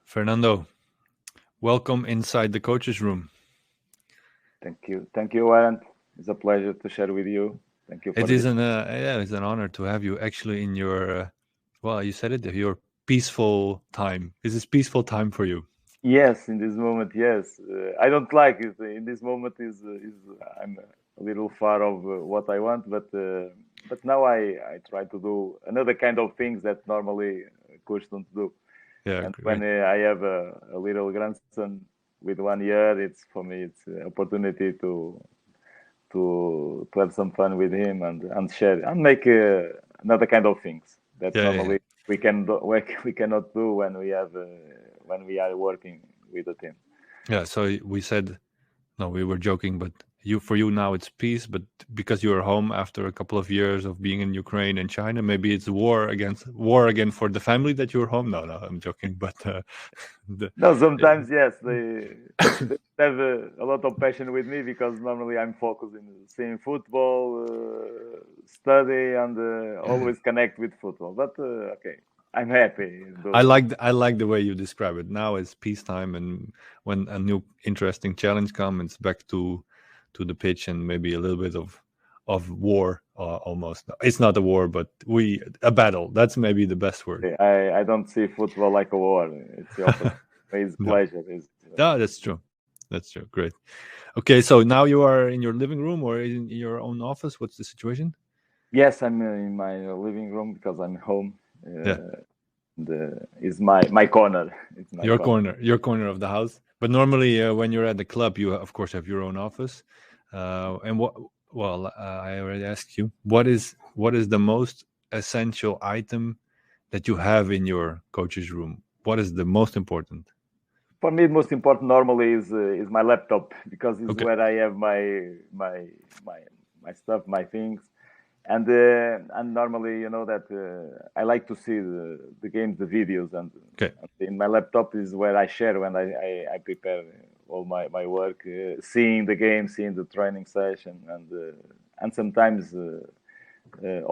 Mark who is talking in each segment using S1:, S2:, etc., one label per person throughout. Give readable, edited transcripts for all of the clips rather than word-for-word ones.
S1: Fernando, welcome inside the coach's room.
S2: Thank you, Warren. It's a pleasure to share with you. Thank you for
S1: It is
S2: this.
S1: it's an honor to have you actually in your well, you said it, your peaceful time. Is this peaceful time for you?
S2: Yes, in this moment, yes. I don't like it. In this moment is I'm a little far of what I want, but now I try to do another kind of things that normally coach don't do.
S1: Yeah,
S2: And when
S1: great.
S2: I have a little grandson with 1 year, it's for me it's an opportunity to have some fun with him and share and make another kind of things that
S1: Yeah.
S2: normally we cannot do when we are working with the team.
S1: Yeah, so we said no, we were joking, but for you now it's peace, but because you're home after a couple of years of being in Ukraine and China, maybe it's war again for the family that you're home. No, I'm joking, but the,
S2: No, sometimes yes, they have a lot of passion with me because normally I'm focused in seeing football, study, and always connect with football. But okay, I'm happy.
S1: I like the way you describe it. Now it's peacetime, and when a new interesting challenge comes, it's back to the pitch and maybe a little bit of war almost. It's not a war, but a battle. That's maybe the best word.
S2: I don't see football like a war. It's the opposite. It's
S1: No,
S2: pleasure.
S1: no, that's true. That's true. Great. Okay, so now you are in your living room or in your own office. What's the situation?
S2: Yes, I'm in my living room because I'm home.
S1: Yeah,
S2: Is my corner. It's my corner.
S1: your corner of the house. But normally, when you're at the club, you of course have your own office. And what? Well, I already asked you. What is the most essential item that you have in your coach's room? What is the most important?
S2: For me, the most important normally is my laptop because it's
S1: Okay.
S2: where I have my my stuff, my things, and normally you know that I like to see the games, the videos,
S1: Okay.
S2: and in my laptop is where I share when I prepare all my work, seeing the game, seeing the training session, and sometimes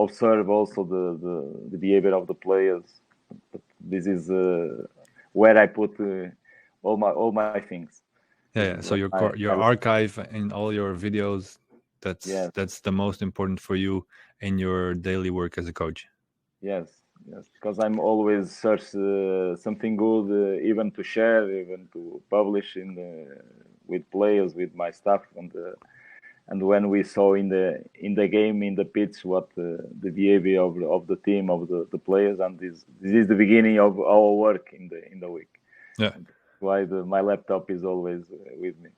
S2: observe also the behavior of the players. But this is where I put all my things. This
S1: Yeah,
S2: is
S1: yeah. So
S2: where
S1: your archive and all your videos, that's
S2: yes,
S1: that's the most important for you in your daily work as a coach.
S2: yes, yes, because I'm always search something good, even to share, even to publish with players, with my staff, and when we saw in the game, in the pitch, what the behavior of the team, of the players, and this is the beginning of our work in the week.
S1: Yeah.
S2: And that's why my laptop is always with me.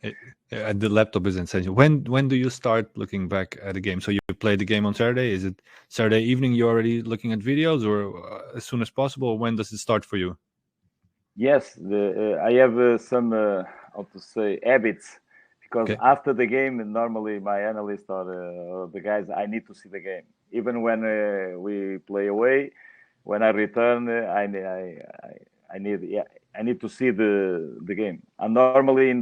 S1: The laptop is essential. When do you start looking back at a game? So you play the game on Saturday. Is it Saturday evening? You're already looking at videos, or as soon as possible? When does it start for you?
S2: Yes, I have some how to say habits because
S1: Okay.
S2: after the game, normally my analyst or the guys, I need to see the game. Even when we play away, when I return, I need I need to see the game. And normally in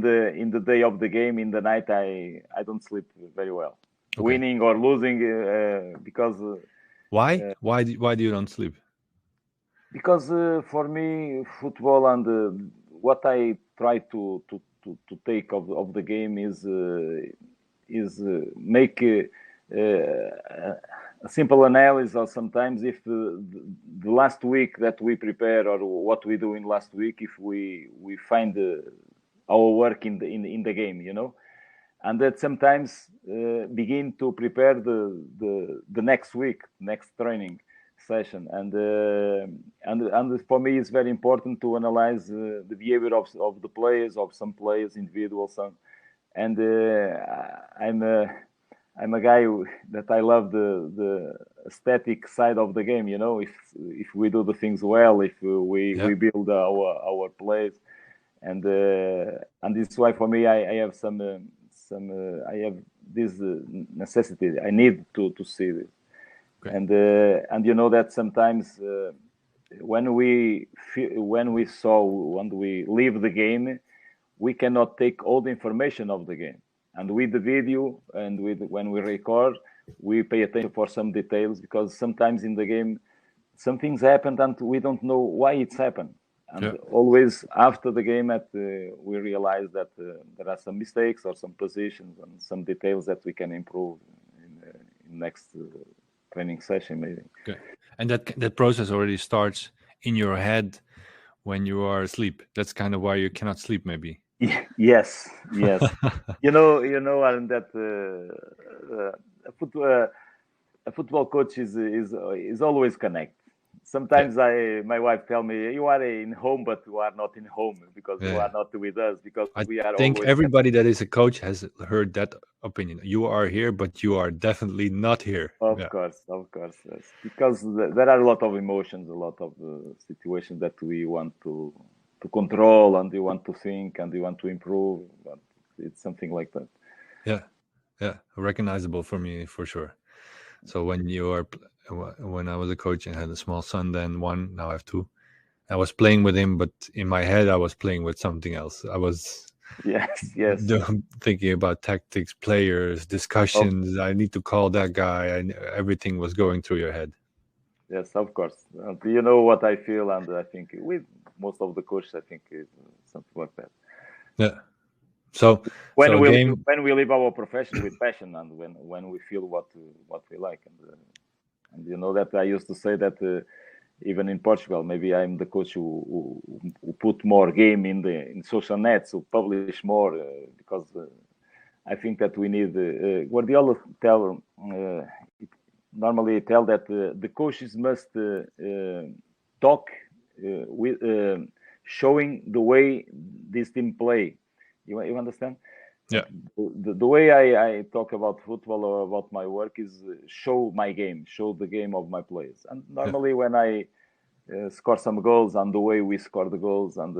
S2: the day of the game, in the night, I don't sleep very well,
S1: Okay.
S2: winning or losing because
S1: Why? Why do you don't sleep?
S2: for me, football and what I try to take of the game is make a simple analysis, or sometimes if the last week that we prepare or what we do in last week, if we find our work in the game, and that sometimes begin to prepare the next week, next training session, and for me it's very important to analyze the behavior of the players, of some players, individuals, and I'm a guy that I love the aesthetic side of the game. If we do the things well, if
S1: Yeah.
S2: we build our plays, and this is why for me I have I have this necessity. I need to see this,
S1: Okay.
S2: and you know that sometimes when we leave the game, we cannot take all the information of the game. And with the video and when we record, we pay attention for some details because sometimes in the game some things happened and we don't know why it's happened. And always after the game, we realize that there are some mistakes or some positions and some details that we can improve in next training session, maybe.
S1: Okay. And that process already starts in your head when you are asleep. That's kind of why you cannot sleep, maybe.
S2: Yes. you know, Alan, that a football coach is always connected. Sometimes my wife tell me, you are in home, but you are not in home because you are not with us, because we are
S1: I think
S2: always
S1: everybody that is a coach has heard that opinion. You are here, but you are definitely not here.
S2: Of course, yes. Because there are a lot of emotions, a lot of situations that we want to control, and we want to think, and we want to improve. But it's something like that.
S1: Yeah, recognizable for me for sure. So when I was a coach and had a small son, then one, now I have two. I was playing with him, but in my head I was playing with something else. I was
S2: yes
S1: thinking about tactics, players, discussions. I need to call that guy, and everything was going through your head.
S2: Yes, of course. You know what I feel, and I think with most of the coaches, I think it's something like that.
S1: Yeah. So
S2: when we live our profession with passion, and when we feel what we like, and you know that I used to say that even in Portugal, maybe I'm the coach who put more game in social nets, who publish more, because I think that we need. Guardiola normally tell that the coaches must talk with showing the way this team play. You understand?
S1: Yeah.
S2: The way I talk about football or about my work is show my game, show the game of my players. And normally when I score some goals and the way we score the goals, and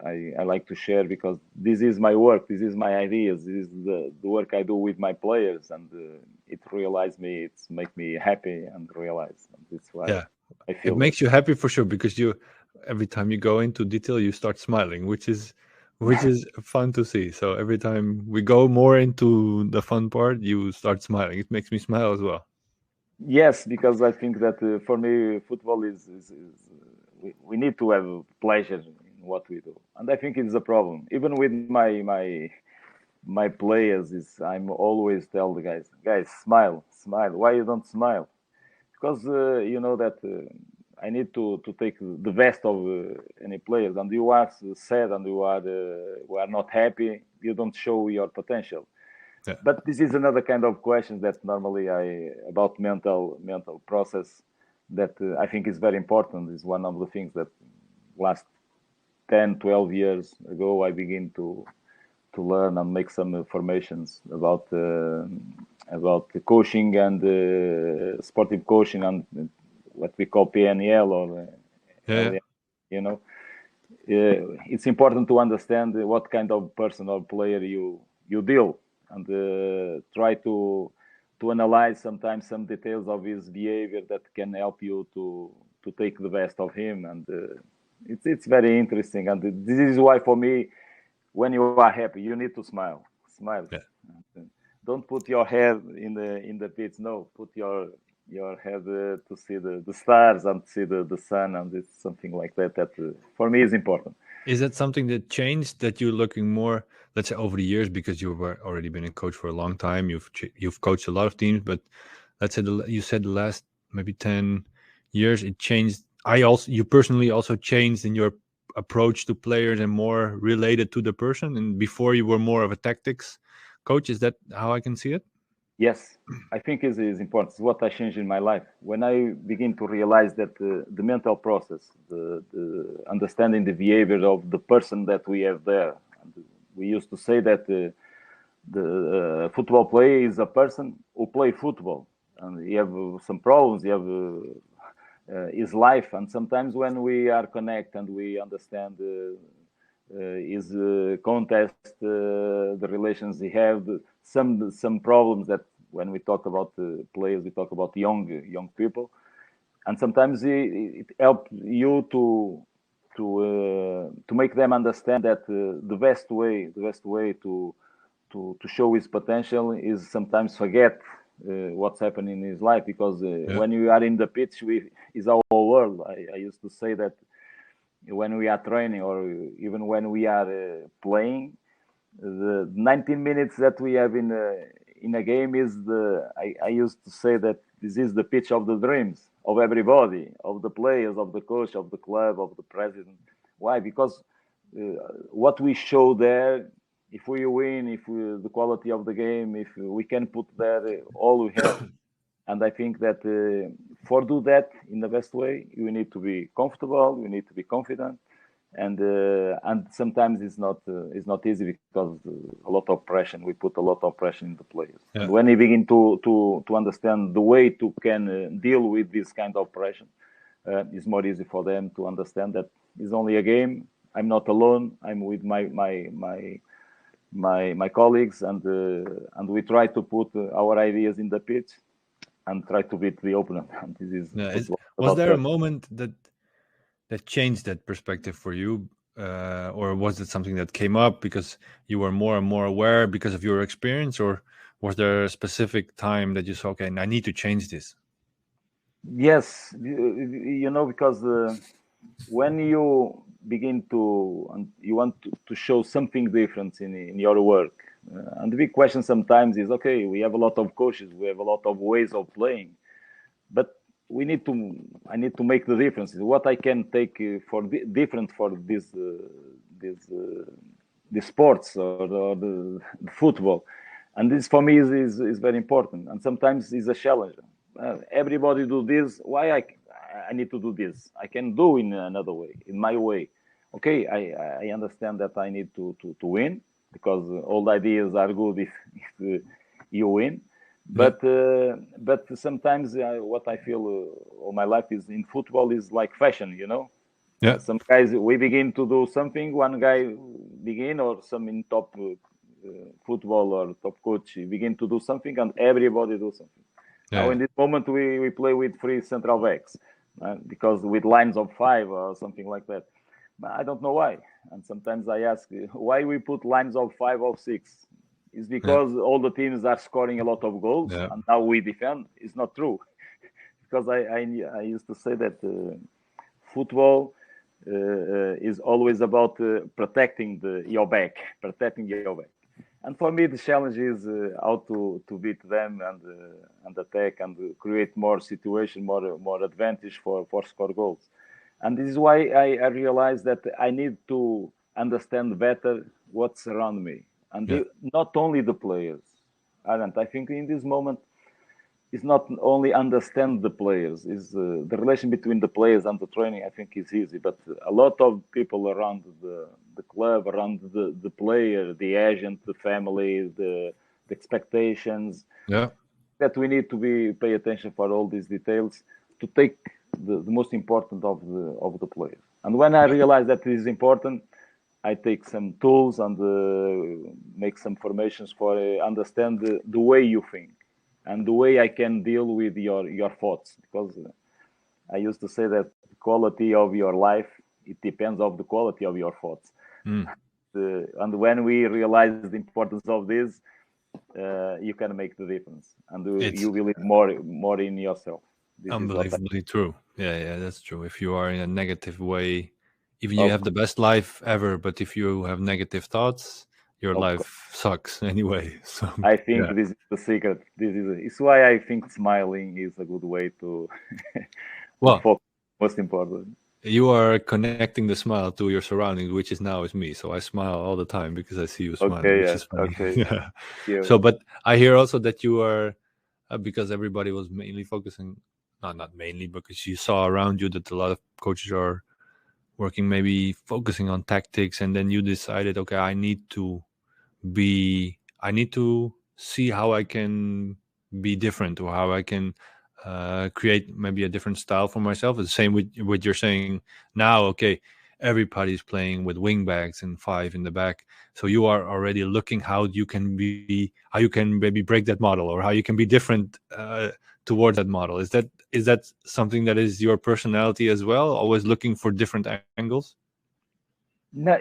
S2: I like to share, because this is my work, this is my ideas, this is the work I do with my players, and it make me happy and realize. And that's why I feel
S1: it makes you happy for sure, because every time you go into detail, you start smiling, which is fun to see. So every time we go more into the fun part, you start smiling. It makes me smile as well.
S2: Yes, because I think that for me, football is we need to have pleasure in what we do, and I think it's a problem. Even with my players, I'm always tell the guys, smile. Why you don't smile? Because you know that I need to take the best of any players, and you are sad and you are not happy. You don't show your potential.
S1: Yeah.
S2: But this is another kind of question that normally about mental process that I think is very important. Is one of the things that last 10, 12 years ago I begin to learn and make some formations about the coaching and sportive coaching and what we call PNL or LL, you know. It's important to understand what kind of person or player you deal, and try to analyze sometimes some details of his behavior that can help you to take the best of him. And it's very interesting, and this is why for me, when you are happy, you need to smile.
S1: Yeah.
S2: Don't put your head in the pits. No, put your head to see the stars and see the sun, and it's something like that for me is important.
S1: Is that something that changed, that you're looking more, let's say, over the years, because you've already been a coach for a long time, you've coached a lot of teams, but let's say you said the last maybe 10 years it changed. You personally also changed in your approach to players and more related to the person, and before you were more of a tactics coach. Is that how I can see it?
S2: Yes, I think is important. It's what I changed in my life when I begin to realize that the mental process, the understanding the behavior of the person that we have there. And we used to say that the football player is a person who play football, and he have some problems. He have his life, and sometimes when we are connect and we understand his contest, the relations he have, some problems that when we talk about players, we talk about young people, and sometimes it helps you to make them understand that the best way to show his potential is sometimes forget what's happening in his life, because when you are in the pitch, is our world. I used to say that when we are training or even when we are playing, the 19 minutes that we have in a game is I used to say that this is the pitch of the dreams of everybody, of the players, of the coach, of the club, of the president. Why? Because what we show there, if we win, the quality of the game, if we can put there all we have. And I think that for do that in the best way, you need to be comfortable, you need to be confident, and sometimes it's not easy because a lot of pressure. We put a lot of pressure in the players, and when they begin to understand the way to can deal with this kind of pressure, it's more easy for them to understand that it's only a game. I'm not alone. I'm with my colleagues, and we try to put our ideas in the pitch and try to beat the opponent. And this is
S1: was there a moment that changed that perspective for you, or was it something that came up because you were more and more aware because of your experience, or was there a specific time that you saw, okay, I need to change this?
S2: Yes, because when you begin and you want to show something different in your work, and the big question sometimes is, okay, we have a lot of coaches, we have a lot of ways of playing, but I need to make the differences. What I can take for different for this sports or the football, and this for me is very important, and sometimes is a challenge. Everybody do this. Why I need to do this? I can do in another way, in my way. Okay, I understand that I need to win because all the ideas are good if you win. But sometimes what I feel all my life is in football is like fashion,
S1: Yeah.
S2: Some guys, we begin to do something, one guy begin, or some in top football or top coach begin to do something, and everybody do something.
S1: Yeah.
S2: Now in this moment we play with 3 central backs because with lines of 5 or something like that. But I don't know why. And sometimes I ask why we put lines of 5 or 6. It's because all the teams are scoring a lot of goals, and now we defend. It's not true, because I used to say that football is always about protecting your back. And for me, the challenge is how to beat them and attack and create more situation, more advantage for score goals. And this is why I realized that I need to understand better what's around me, and not only the players. I think in this moment, it's not only understand the players, is the relation between the players and the training. I think is easy, but a lot of people around the club, around the player, the agent, the family, the expectations. That we need to pay attention for all these details to take the most important of the players. And when I realize that it is important, I take some tools and make some formations for understand the way you think and the way I can deal with your thoughts. Because I used to say that the quality of your life, it depends on the quality of your thoughts. And when we realize the importance of this, you can make the difference, and you believe more in yourself.
S1: This unbelievably true. Yeah, that's true. If you are in a negative way, even you have the best life ever, but if you have negative thoughts, your life sucks anyway. So
S2: I think this is the secret. It's why I think smiling is a good way to focus. Most important.
S1: You are connecting the smile to your surroundings, which is me. So I smile all the time because I see you smiling, which is funny. So, but I hear also that you are, because everybody was mainly focusing, not mainly, because you saw around you that a lot of coaches are working, maybe focusing on tactics, and then you decided, okay, I need to see how I can be different, or how I can create maybe a different style for myself. It's the same with what you're saying now. Okay, everybody's playing with wing backs and 5 in the back, so you are already looking how you can maybe break that model, or how you can be different towards that model. Is that something that is your personality as well, always looking for different angles?
S2: No,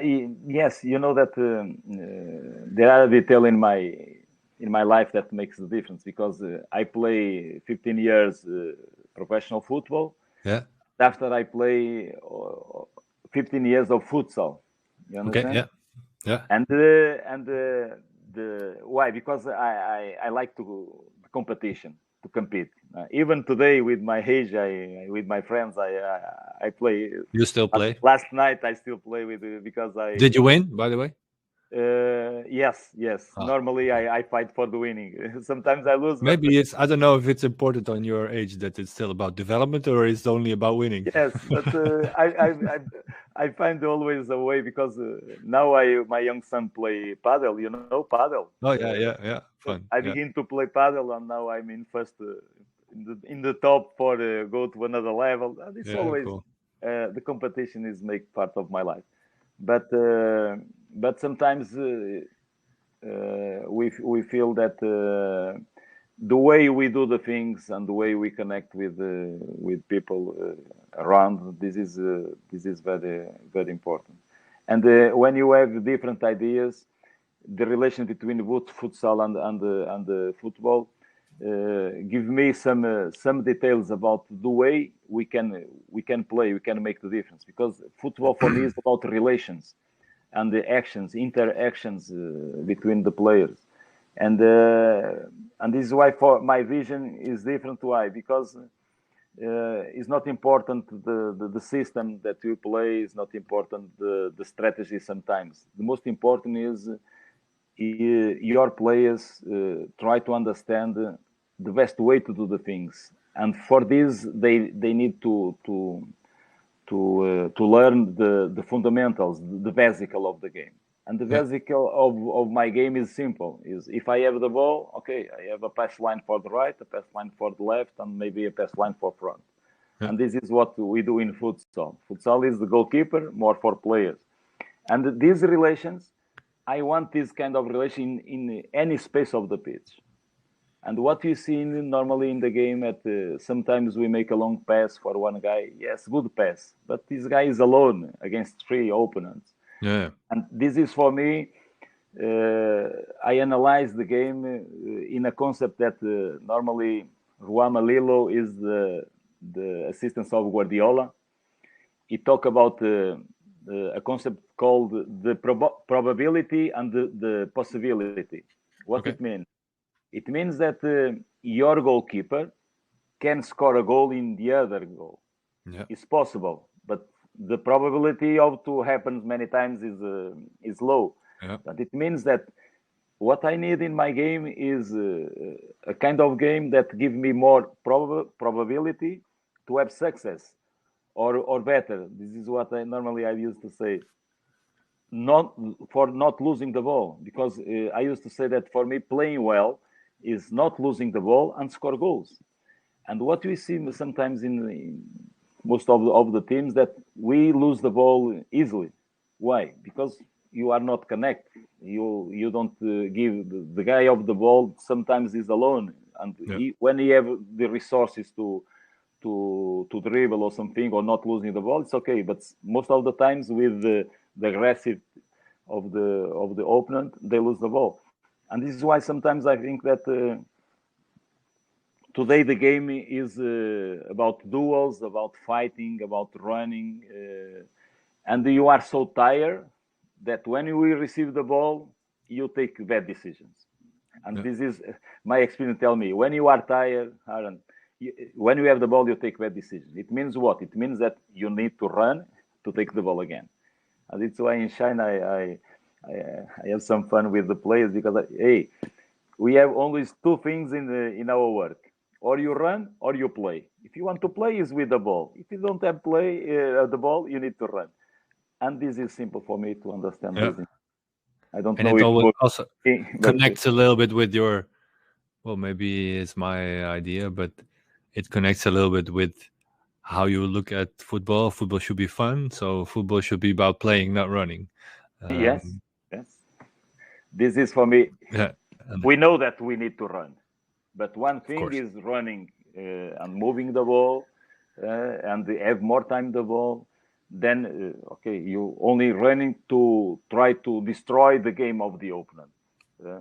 S2: yes, you know that there are detail in my life that makes the difference, because I play 15 years professional football.
S1: Yeah.
S2: After I play 15 years of futsal. You understand?
S1: Okay. Yeah.
S2: The why? Because I like the competition, to compete. Even today, with my age, with my friends, I play.
S1: You still play?
S2: Last night I still play with because I.
S1: Did you win, by the way?
S2: Yes. Normally I fight for the winning. Sometimes I lose, but
S1: Maybe it's. I don't know if it's important on your age that it's still about development or it's only about winning.
S2: yes. But I find always a way because now my young son play paddle. You know paddle.
S1: Oh yeah. Fun.
S2: I
S1: Yeah.
S2: begin to play paddle, and now I'm in first in the top for go to another level. And it's
S1: Yeah.
S2: always
S1: Cool.
S2: the competition is make part of my life, but sometimes we feel that the way we do the things and the way we connect with people around this is very important. And when you have different ideas, the relation between futsal and the football give me some details about the way we can play, we can make the difference. Because football for me is about relations and the actions, interactions between the players, and this is why for my vision is different. Why? Because it's not important the system that you play. Is not important the strategy. Sometimes the most important is your players try to understand the best way to do the things, and for this they need to learn the fundamentals, the basical of the game. And the
S1: Yeah.
S2: basical of my game is simple: is if I have the ball, okay, I have a pass line for the right, a pass line for the left, and maybe a pass line for front.
S1: Yeah.
S2: And this is what we do in futsal. Futsal is the goalkeeper, more for players. And these relations, I want this kind of relation in any space of the pitch. And what you see normally in the game, at sometimes we make a long pass for one guy. Yes, good pass, but this guy is alone against three opponents.
S1: Yeah.
S2: And this is for me. I analyze the game in a concept that normally Juan Malilo is the assistant of Guardiola. He talk about a concept called the probability and the possibility. What
S1: Okay.
S2: it means? It means that your goalkeeper can score a goal in the other goal.
S1: Yeah.
S2: It's possible, but the probability of to happen many times is low.
S1: Yeah.
S2: But it means that what I need in my game is a kind of game that give me more probability to have success, or better. This is what I used to say. Not for not losing the ball, because I used to say that for me playing well is not losing the ball and score goals. And what we see sometimes in most of the teams, that we lose the ball easily. Why? Because you are not connected. You don't give the guy of the ball. Sometimes is alone, and
S1: Yeah.
S2: when he have the resources to dribble or something, or not losing the ball, it's okay. But most of the times with the aggressive of the opponent, they lose the ball. And this is why sometimes I think that today the game is about duels, about fighting, about running, and you are so tired that when you receive the ball, you take bad decisions. And
S1: Yeah.
S2: this is my experience. Tell me, when you are tired, Aaron, when you have the ball, you take bad decisions. It means what? It means that you need to run to take the ball again. And it's why in China I have some fun with the players, because hey, we have only two things in our work: or you run or you play. If you want to play, is with the ball. If you don't have play the ball, you need to run. And this is simple for me to understand
S1: Yeah.
S2: this. I don't
S1: And
S2: know
S1: it
S2: if
S1: always also
S2: but
S1: connects a little bit with your. Well, maybe it's my idea, but it connects a little bit with how you look at football. Football should be fun, so football should be about playing, not running.
S2: yes, yes. This is for me.
S1: Yeah.
S2: We know that we need to run, but one
S1: Of
S2: thing
S1: course.
S2: is running and moving the ball and have more time the ball. Then okay, you only running to try to destroy the game of the opponent. Uh,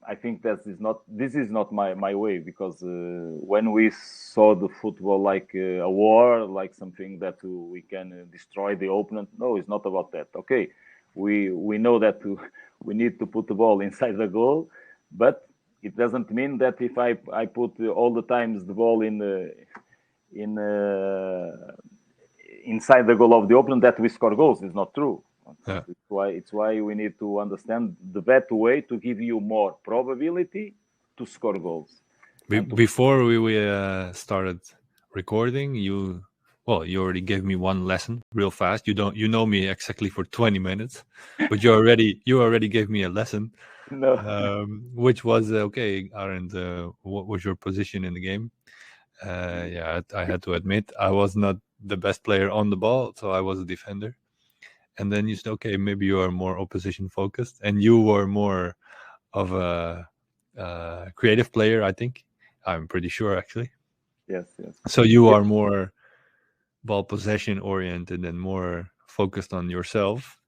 S2: I think this is not my way, because when we saw the football like a war, like something that we can destroy the opponent, no, it's not about that. Okay, we know that we need to put the ball inside the goal, but it doesn't mean that if I put all the times the ball in inside the goal of the opponent that we score goals. It's not true.
S1: Yeah.
S2: It's why we need to understand the better way to give you more probability to score goals.
S1: Before we started recording, you already gave me one lesson real fast. You know me exactly for 20 minutes, but you already gave me a lesson.
S2: No.
S1: Which was okay, Arend. What was your position in the game? Yeah, I had to admit I was not the best player on the ball, so I was a defender. And then you said, okay, maybe you are more opposition focused, and you were more of a creative player. I think I'm pretty sure, actually.
S2: Yes.
S1: So you are more ball possession oriented and more focused on yourself.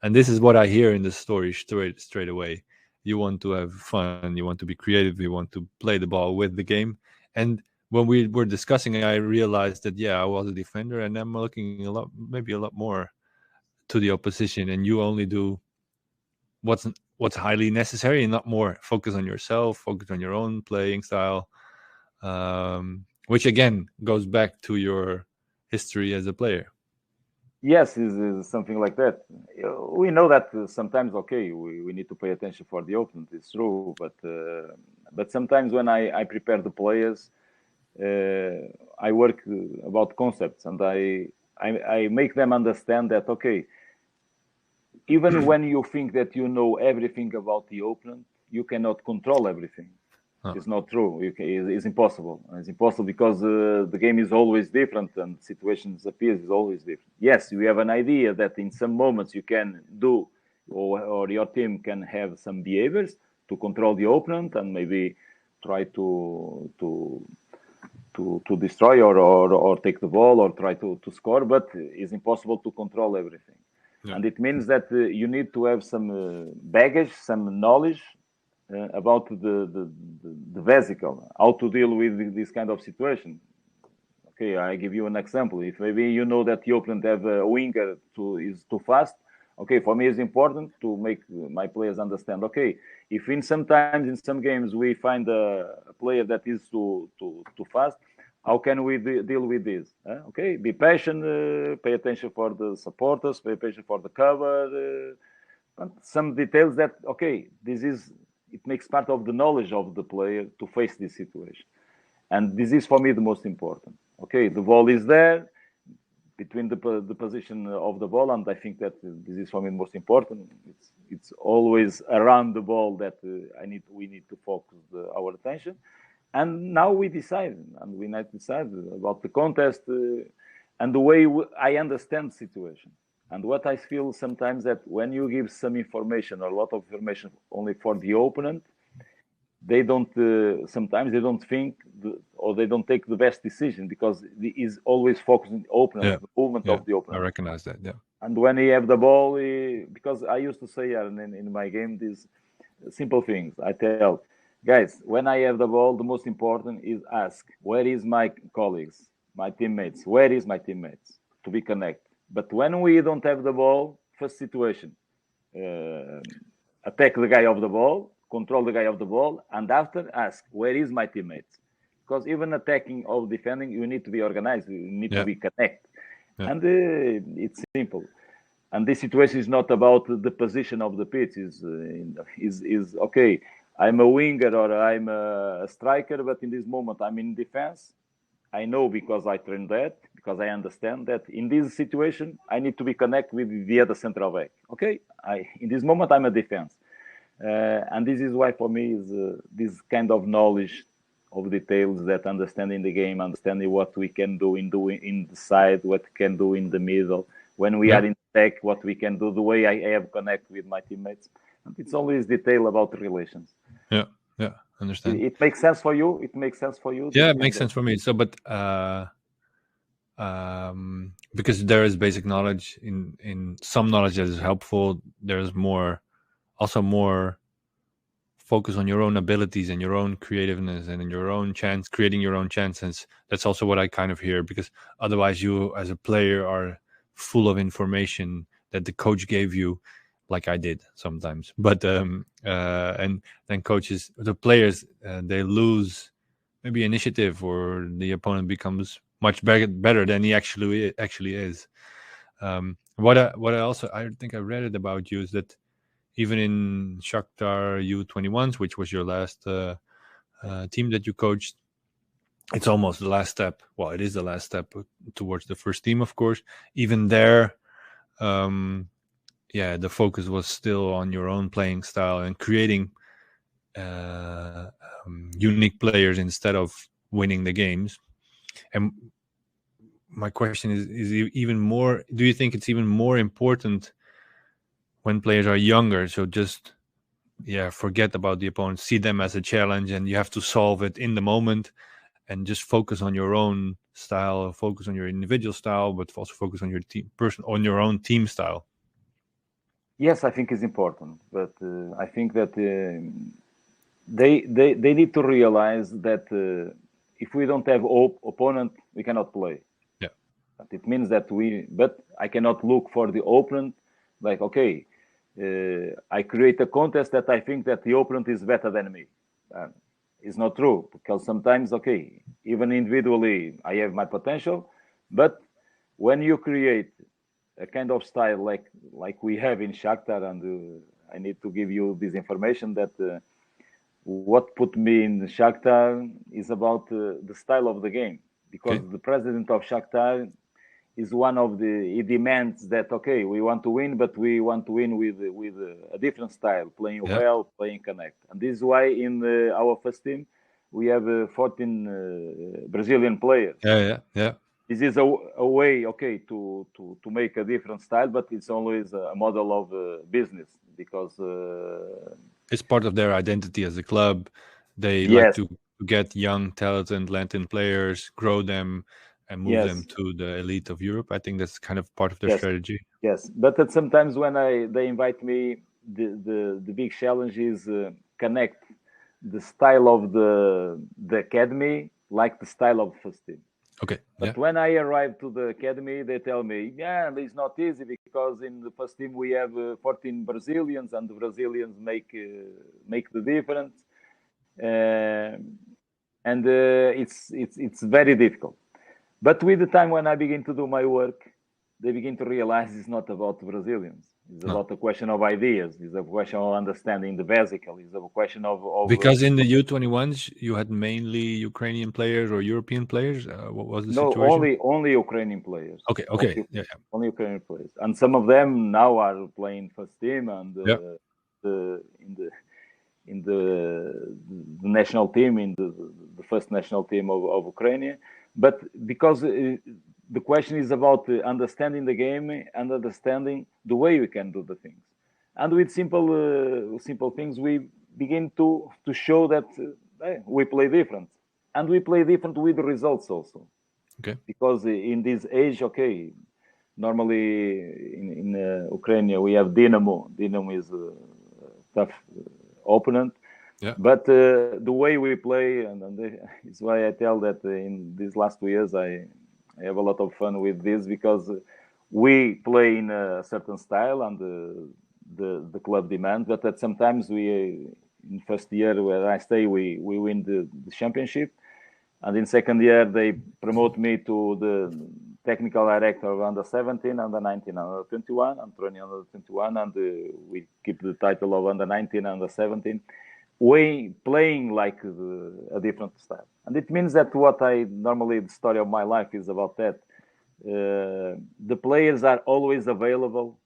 S1: And this is what I hear in the story straight away. You want to have fun, you want to be creative, you want to play the ball with the game. And when we were discussing, I realized that I was a defender, and I'm looking maybe a lot more to the opposition, and you only do what's highly necessary and not more focus on yourself, focus on your own playing style, which again goes back to your history as a player.
S2: Yes, is something like that. We know that sometimes, okay, we need to pay attention for the opponent. It's true, but sometimes when I prepare the players, I work about concepts, and I make them understand that, okay, even when you think that you know everything about the opponent, you cannot control everything. It's not true. It's impossible. It's impossible because the game is always different, and situations appears is always different. Yes, you have an idea that in some moments you can do, or your team can have some behaviors to control the opponent and maybe try to destroy or take the ball or try to score, but it's impossible to control everything. Yeah. And it means that you need to have some baggage, some knowledge about the vesicle, how to deal with this kind of situation. Okay, I give you an example. If maybe you know that the opponent have a winger is too fast, okay, for me it's important to make my players understand, okay, if sometimes in some games we find a player that is too fast, how can we deal with this? Okay, be patient, pay attention for the supporters, pay attention for the cover, some details that, okay, it makes part of the knowledge of the player to face this situation. And this is for me the most important. Okay, the ball is there between the position of the ball, and I think that this is for me the most important. It's always around the ball that we need to focus our attention. And now we decide, and we need to decide about the contest and the way I understand the situation. And what I feel sometimes that when you give some information or a lot of information only for the opponent, they don't sometimes they don't think or they don't take the best decision because he is always focused on the opponent, the movement of the opponent.
S1: I recognize that. Yeah.
S2: And when he have the ball, because I used to say in my game these simple things. I tell guys, when I have the ball, the most important is ask where is my colleagues, my teammates, where is my teammates to be connected. But when we don't have the ball, first situation, attack the guy of the ball, control the guy of the ball, and after ask, where is my teammates? Because even attacking or defending, you need to be organized, you need to be connected. Yeah. And it's simple. And this situation is not about the position of the pitch. Is okay, I'm a winger or I'm a striker, but in this moment I'm in defense. I know because I trained that, because I understand that in this situation, I need to be connected with the other central back. Okay, in this moment, I'm a defense. And this is why for me is this kind of knowledge of details, that understanding the game, understanding what we can do in the side, what we can do in the middle, when we are in attack, what we can do, the way I have connect with my teammates. And it's always detail about the relations.
S1: Yeah. Understand.
S2: It makes sense for you. It makes sense for you.
S1: Yeah, it makes sense for me. So, but because there is basic knowledge in some knowledge that is helpful, there's more focus on your own abilities and your own creativeness and in your own chance, creating your own chances. That's also what I kind of hear, because otherwise you as a player are full of information that the coach gave you, like I did sometimes. But and then the players, they lose maybe initiative, or the opponent becomes much better than he actually is. I think I read it about you is that even in Shakhtar U21s, which was your last team that you coached, it's almost the last step. Well, it is the last step towards the first team, of course. Even there, the focus was still on your own playing style and creating unique players instead of winning the games. And my question is even more, do you think it's even more important when players are younger? So just forget about the opponent, see them as a challenge, and you have to solve it in the moment, and just focus on your own style, focus on your individual style, but also focus on your on your own team style.
S2: Yes, I think it's important, but I think that they need to realize that if we don't have opponent, we cannot play.
S1: Yeah,
S2: but it means that but I cannot look for the opponent like, okay, I create a contest that I think that the opponent is better than me. It's not true, because sometimes, okay, even individually I have my potential, but when you create a kind of style like we have in Shakhtar, and I need to give you this information that what put me in Shakhtar is about the style of the game, because the president of Shakhtar is one of he demands that, okay, we want to win, but we want to win with a different style, playing well, playing connect. And this is why in our first team we have 14 Brazilian players.
S1: Yeah.
S2: This is a way, okay, to make a different style, but it's always a model of business, because
S1: it's part of their identity as a club. They like to get young, talented Latin players, grow them, and move them to the elite of Europe. I think that's kind of part of their strategy.
S2: Yes, but sometimes when they invite me, the big challenge is connect the style of the academy like the style of the first team.
S1: Okay.
S2: But when I arrive to the academy, they tell me, it's not easy, because in the first team we have 14 Brazilians, and the Brazilians make the difference, and it's very difficult. But with the time when I begin to do my work, they begin to realize it's not about the Brazilians. It's about a question of ideas. It's a question of understanding the basics. It's a question of
S1: because in the U21s you had mainly Ukrainian players or European players. What was the situation?
S2: Only Ukrainian players.
S1: Okay.
S2: Only Ukrainian players, and some of them now are playing first team and in the national team, in the first national team of Ukraine. But because the question is about understanding the game and understanding the way we can do the things, and with simple things, we begin to show that we play different, and we play different with the results also.
S1: Okay.
S2: Because in this age, okay, normally in Ukraine we have Dynamo. Dynamo is a tough opponent.
S1: Yeah.
S2: But the way we play, and it's why I tell that in these last 2 years I have a lot of fun with this, because we play in a certain style and the club demands, but that sometimes we in first year where I stay we win the championship, and in second year they promote me to the technical director of under 17, under 19, under 21, and training under 21, and we keep the title of under 19, under 17. Way playing like a different style, and it means that what I normally, the story of my life is about that the players are always available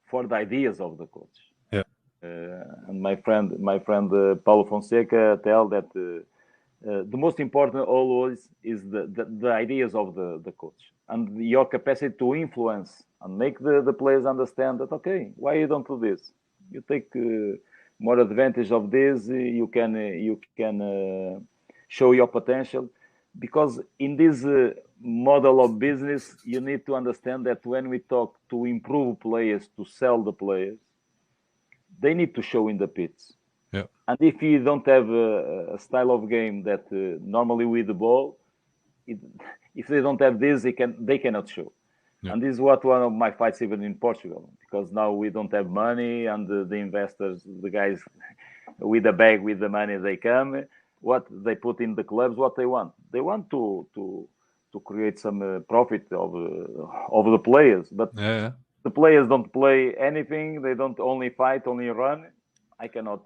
S2: for the ideas of the coach.
S1: Yeah.
S2: And my friend Paulo Fonseca tell that the most important always is the ideas of the coach, and your capacity to influence and make the players understand that, okay, why you don't do this? You take more advantage of this. You can show your potential, because in this model of business, you need to understand that when we talk to improve players, to sell the players, they need to show in the pitch.
S1: Yeah.
S2: And if you don't have a style of game that normally with the ball, it, if they don't have this, they cannot show.
S1: Yeah.
S2: And this is what one of my fights even in Portugal, because now we don't have money, and the investors, the guys with the bag with the money, they come. What they put in the clubs, what they want to create some profit of the players, but
S1: Yeah.
S2: the players don't play anything. They don't only fight, only run. I cannot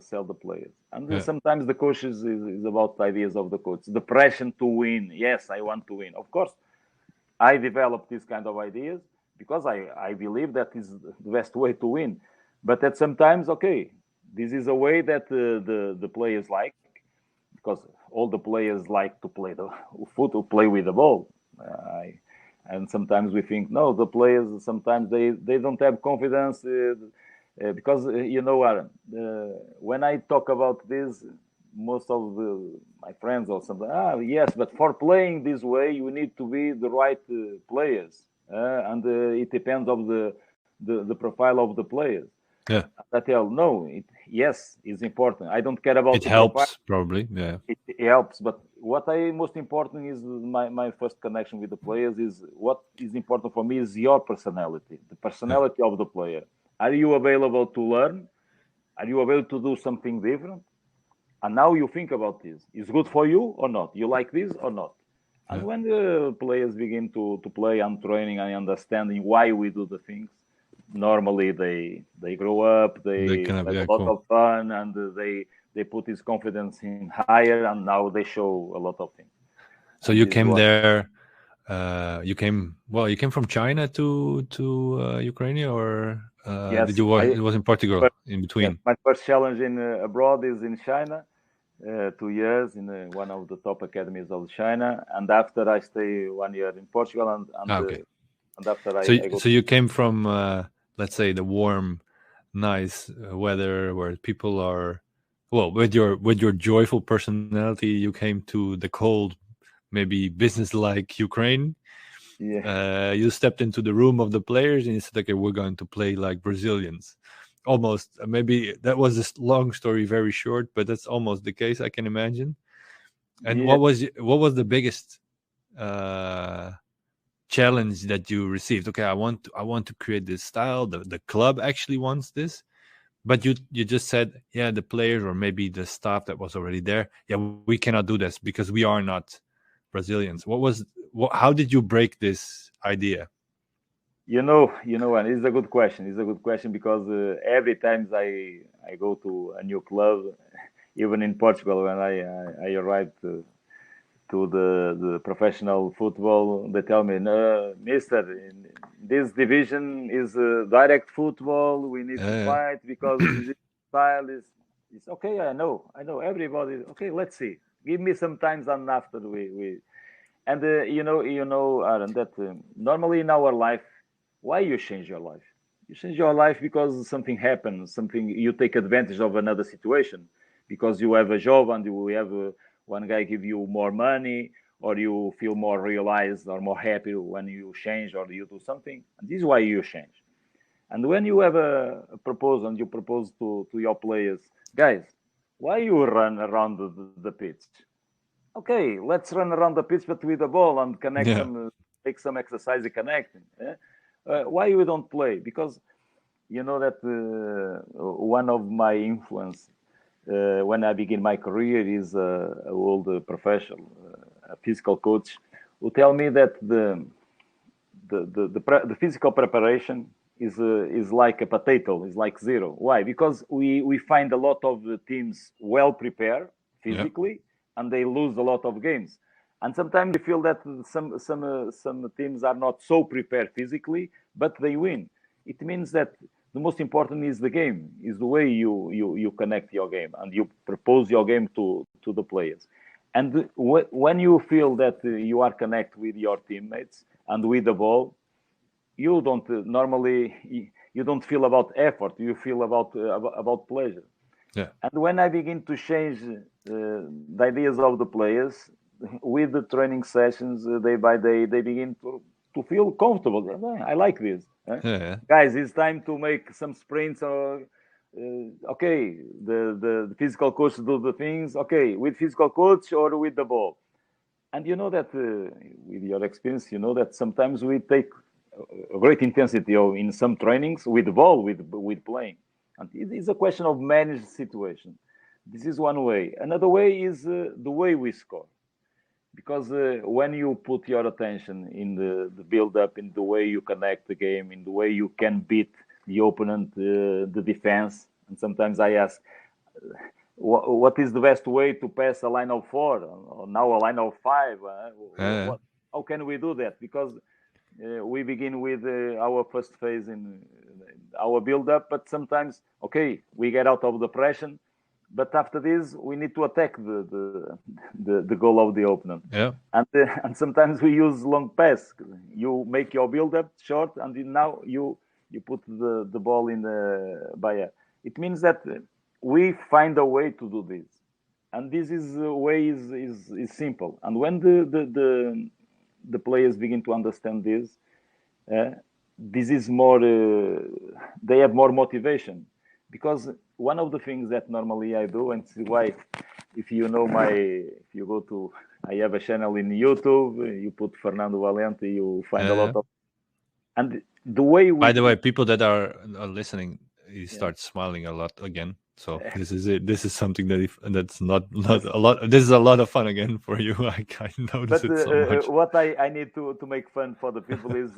S2: sell the players. And
S1: Yeah.
S2: sometimes the coaches is about ideas of the coach. The pressure to win. Yes, I want to win. Of course, I developed these kind of ideas because I believe that is the best way to win. But at sometimes, okay, this is a way that the players like, because all the players like to play the football, play with the ball. And sometimes we think no, the players sometimes they don't have confidence because Aaron, when I talk about this, most of my friends or something, yes, but for playing this way, you need to be the right players, and it depends of the profile of the players.
S1: Yeah.
S2: I tell no, yes, it's important. I don't care about
S1: It
S2: the profile.
S1: helps probably. Yeah.
S2: It helps, but what I most important is my first connection with the players is what is important for me is your personality, the
S1: Yeah.
S2: personality of the player. Are you available to learn? Are you available to do something different? And now you think about this. Is good for you or not? You like this or not? And
S1: Yeah.
S2: when the players begin to play and training and understanding why we do the things, normally they grow up,
S1: They
S2: they
S1: can have,
S2: have
S1: yeah,
S2: a lot
S1: cool.
S2: of fun, and they put his confidence in higher, and now they show a lot of things.
S1: So
S2: And
S1: you
S2: this is
S1: came
S2: what.
S1: there. You came from China to Ukraine, or did
S2: Yes,
S1: you was it was in Portugal in
S2: yes,
S1: between?
S2: my first challenge in abroad is in China. 2 years in one of the top academies of China, and after I stay 1 year in Portugal,
S1: Okay.
S2: and after
S1: So
S2: I go.
S1: so you came from let's say the warm, nice weather where people are, well, with your joyful personality. You came to the cold, maybe business-like Ukraine.
S2: Yeah,
S1: You stepped into the room of the players and you said, okay, we're going to play like Brazilians. Almost, maybe that was a long story, very short, but that's almost the case, I can imagine. And
S2: yeah.
S1: what was the biggest uh, challenge that you received? Okay, I want to create this style. The club actually wants this, but you just said, yeah, the players or maybe the staff that was already there, yeah, we cannot do this because we are not Brazilians. How did you break this idea?
S2: And it's a good question. It's a good question because every time I go to a new club, even in Portugal, when I arrived to the professional football, they tell me, no, Mister, this division is direct football. We need to
S1: Yeah,
S2: fight because this style is. It's okay. I know. Everybody. Okay, let's see. Give me some times, and after we. And Aaron, that normally in our life, why you change your life? You change your life because something happens, something you take advantage of another situation, because you have a job and you have one guy give you more money, or you feel more realized or more happy when you change or you do something. And this is why you change. And when you have a proposal and you propose to your players, guys, why you run around the pitch? Okay, let's run around the pitch, but with the ball and connect
S1: yeah,
S2: some, take some exercise in connecting. Why you don't play? Because you know that one of my influence when I begin my career is a old professional, a physical coach, who tell me that the physical preparation is like a potato, is like zero. Why? Because we find a lot of teams well prepared
S1: yeah,
S2: physically, and they lose a lot of games. And sometimes we feel that some teams are not so prepared physically, but they win. It means that the most important is the game, is the way you connect your game and you propose your game to the players. And when you feel that you are connected with your teammates and with the ball, you don't normally you don't feel about effort. You feel about pleasure.
S1: yeah,
S2: And when I begin to change the ideas of the players with the training sessions day by day, they begin to feel comfortable. I like this.
S1: yeah,
S2: Guys, it's time to make some sprints, or okay, the physical coach do the things, okay, with physical coach or with the ball. And you know that with your experience, you know that sometimes we take a great intensity in some trainings with the ball, with playing. And it is a question of managed situation. This is one way. Another way is the way we score. Because when you put your attention in the build up, in the way you connect the game, in the way you can beat the opponent, the defense, and sometimes I ask, what is the best way to pass a line of 4 or now a line of 5? How can we do that? Because we begin with our first phase in our build up, but sometimes, okay, we get out of the pressure. But after this, we need to attack the goal of the opponent.
S1: Yeah.
S2: And sometimes we use long pass. You make your build up short, and now you put the ball in the by. It means that we find a way to do this, and this is way is simple. And when the players begin to understand this is more. They have more motivation. Because one of the things that normally I do, and why, if you go to, I have a channel in YouTube, you put Fernando Valente, you find a lot of, and the way we.
S1: By the way, people that are listening, you start smiling a lot again. So this is it. This is something that's not a lot. This is a lot of fun again for you. I notice it so much.
S2: What I need to make fun for the people is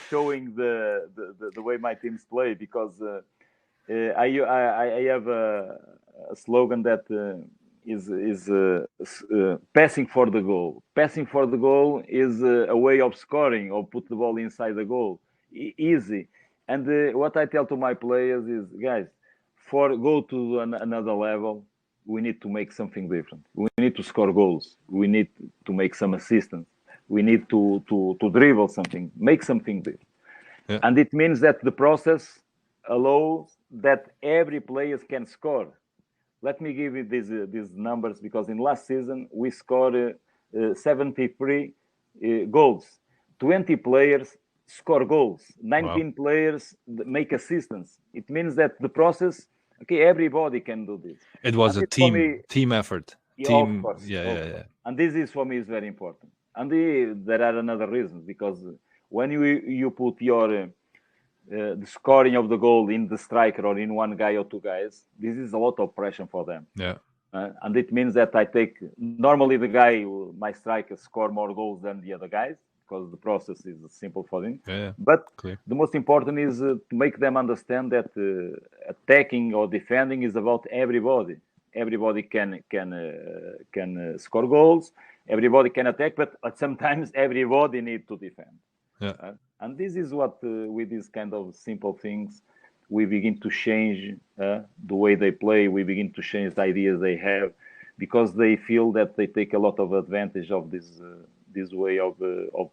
S2: showing the way my teams play, because. I have a slogan that is passing for the goal. Passing for the goal is a way of scoring or put the ball inside the goal. Easy. And what I tell to my players is, guys, for go to another level, we need to make something different. We need to score goals. We need to make some assistance. We need to dribble something, make something different. Yeah. And it means that the process allows that every player can score. Let me give you these numbers, because in last season we scored 73 goals. 20 players score goals. 19 players make assistance. It means that the process, okay, everybody can do this.
S1: It was a team effort.
S2: Of course. Yeah. And this is, for me, is very important. And there are another reasons, because when you put your the scoring of the goal in the striker or in one guy or two guys, this is a lot of pressure for them.
S1: Yeah.
S2: And it means that normally the guy, my striker, score more goals than the other guys, because the process is simple for him.
S1: Yeah.
S2: But the most important is to make them understand that attacking or defending is about everybody. Everybody can score goals. Everybody can attack, but sometimes everybody needs to defend.
S1: Yeah.
S2: And this is what, with these kind of simple things, we begin to change the way they play. We begin to change the ideas they have, because they feel that they take a lot of advantage of this way of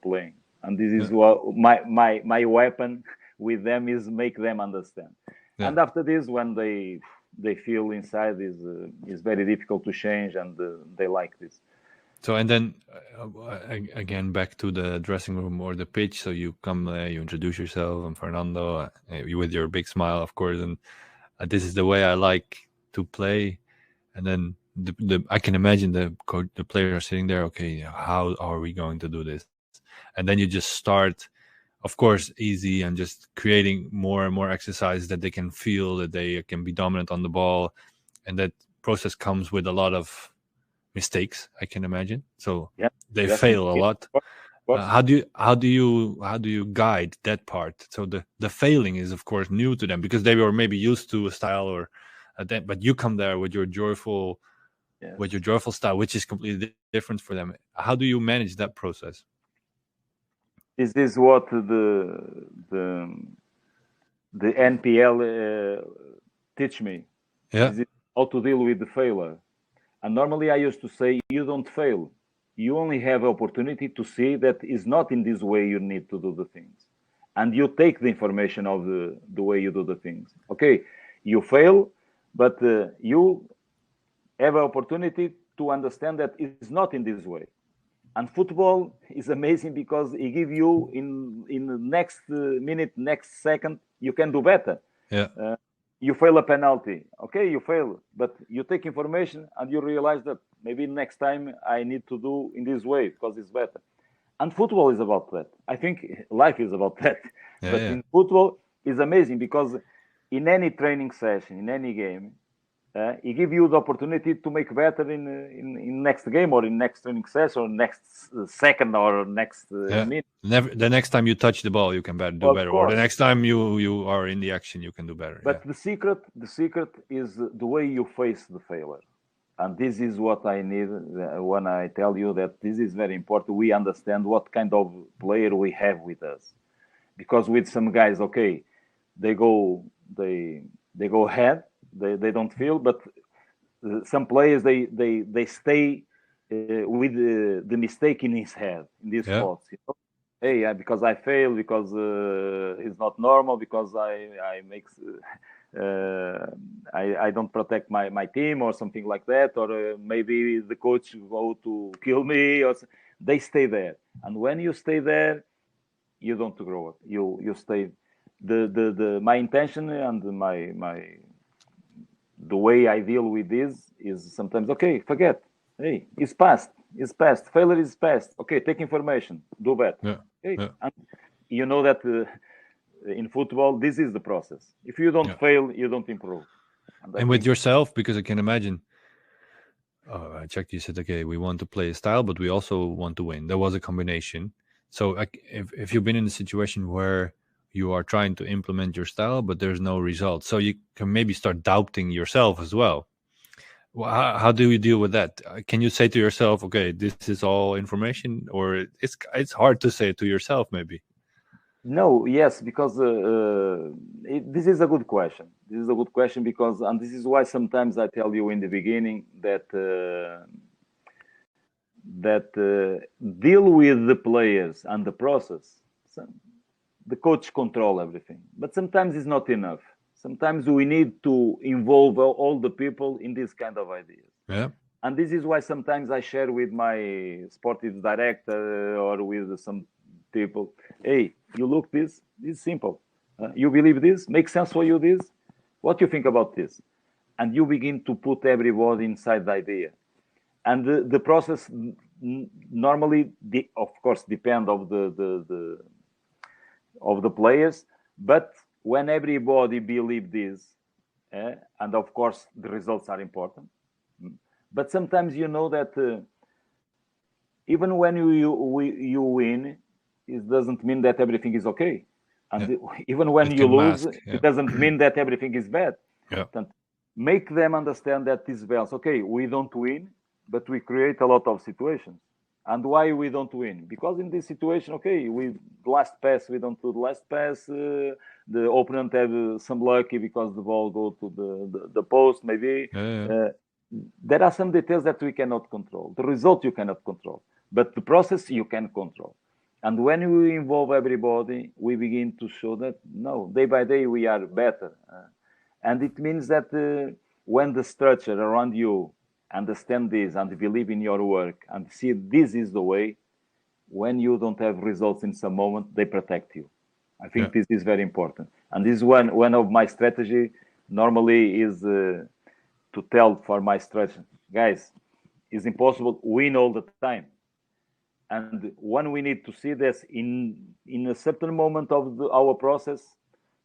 S2: playing. And this is what my weapon with them is, make them understand. Yeah. And after this, when they feel inside, is very difficult to change, and they like this.
S1: So, and then again, back to the dressing room or the pitch. So you come there, you introduce yourself. I'm Fernando, with your big smile, of course. And this is the way I like to play. And then I can imagine the players are sitting there. Okay, how are we going to do this? And then you just start, of course, easy, and just creating more and more exercise that they can feel that they can be dominant on the ball. And that process comes with a lot of mistakes, I can imagine. So they fail a lot. How do you guide that part? So the failing is, of course, new to them, because they were maybe used to a style or but you come there with your joyful style, which is completely different for them. How do you manage that process?
S2: This is what the NPL teach me.
S1: Yeah.
S2: This is how to deal with the failure. And normally I used to say, you don't fail. You only have opportunity to see that is not in this way you need to do the things. And you take the information of the way you do the things. Okay, you fail, but you have an opportunity to understand that it's not in this way. And football is amazing, because it gives you in the next minute, next second, you can do better.
S1: Yeah.
S2: you fail a penalty. Okay, you fail, but you take information and you realize that maybe next time I need to do in this way because it's better. And football is about that. I think life is about that. But in football, it's amazing because in any training session, in any game, it gives you the opportunity to make better in next game or in next training session or next second or next minute.
S1: The next time you touch the ball, you can do better. Or the next time you are in the action, you can do better.
S2: But the secret is the way you face the failure. And this is what I need when I tell you that this is very important. We understand what kind of player we have with us. Because with some guys, okay, they go ahead, they don't feel, but some players they stay with the mistake in his head, in these thoughts. You know? Hey, because I fail, because it's not normal, because I don't protect my team or something like that, or maybe the coach go to kill me, or they stay there. And when you stay there, you don't grow up. You stay. My intention and the way I deal with this is sometimes okay. Forget. Hey, it's past. It's past. Failure is past. Okay, take information. Do better.
S1: Yeah.
S2: Okay. Yeah. And you know that in football, this is the process. If you don't fail, you don't improve.
S1: And with yourself, because I can imagine. I checked. You said, okay, we want to play a style, but we also want to win. There was a combination. So if you've been in a situation where you are trying to implement your style, but there's no result, so you can maybe start doubting yourself as well. How do you deal with that? Can you say to yourself, okay, this is all information, or it's hard to say it to yourself maybe?
S2: No, yes, because this is a good question. This is a good question because, and this is why sometimes I tell you in the beginning that deal with the players and the process. The coach control everything, but sometimes it's not enough. Sometimes we need to involve all the people in this kind of ideas.
S1: Yeah.
S2: And this is why sometimes I share with my sportive director or with some people, hey, you look this is simple. You believe this? Makes sense for you this? What do you think about this? And you begin to put everybody inside the idea. And the process normally, of course, depend of the players, but when everybody believe this, and of course the results are important, but sometimes you know that even when you win, it doesn't mean that everything is okay, and even when you lose, it doesn't mean that everything is bad. Make them understand that this balance. Okay, we don't win, but we create a lot of situations. And why we don't win? Because in this situation, okay, the last pass, we don't do the last pass. The opponent have some lucky because the ball go to the post, maybe. There are some details that we cannot control. The result you cannot control, but the process you can control. And when we involve everybody, we begin to show that, no, day by day we are better. And it means that when the structure around you understand this and believe in your work and see this is the way, when you don't have results in some moment, they protect you. I think this is very important. And this is one of my strategy normally is to tell for my strategy, guys, it's impossible to win all the time. And when we need to see this in a certain moment of our process,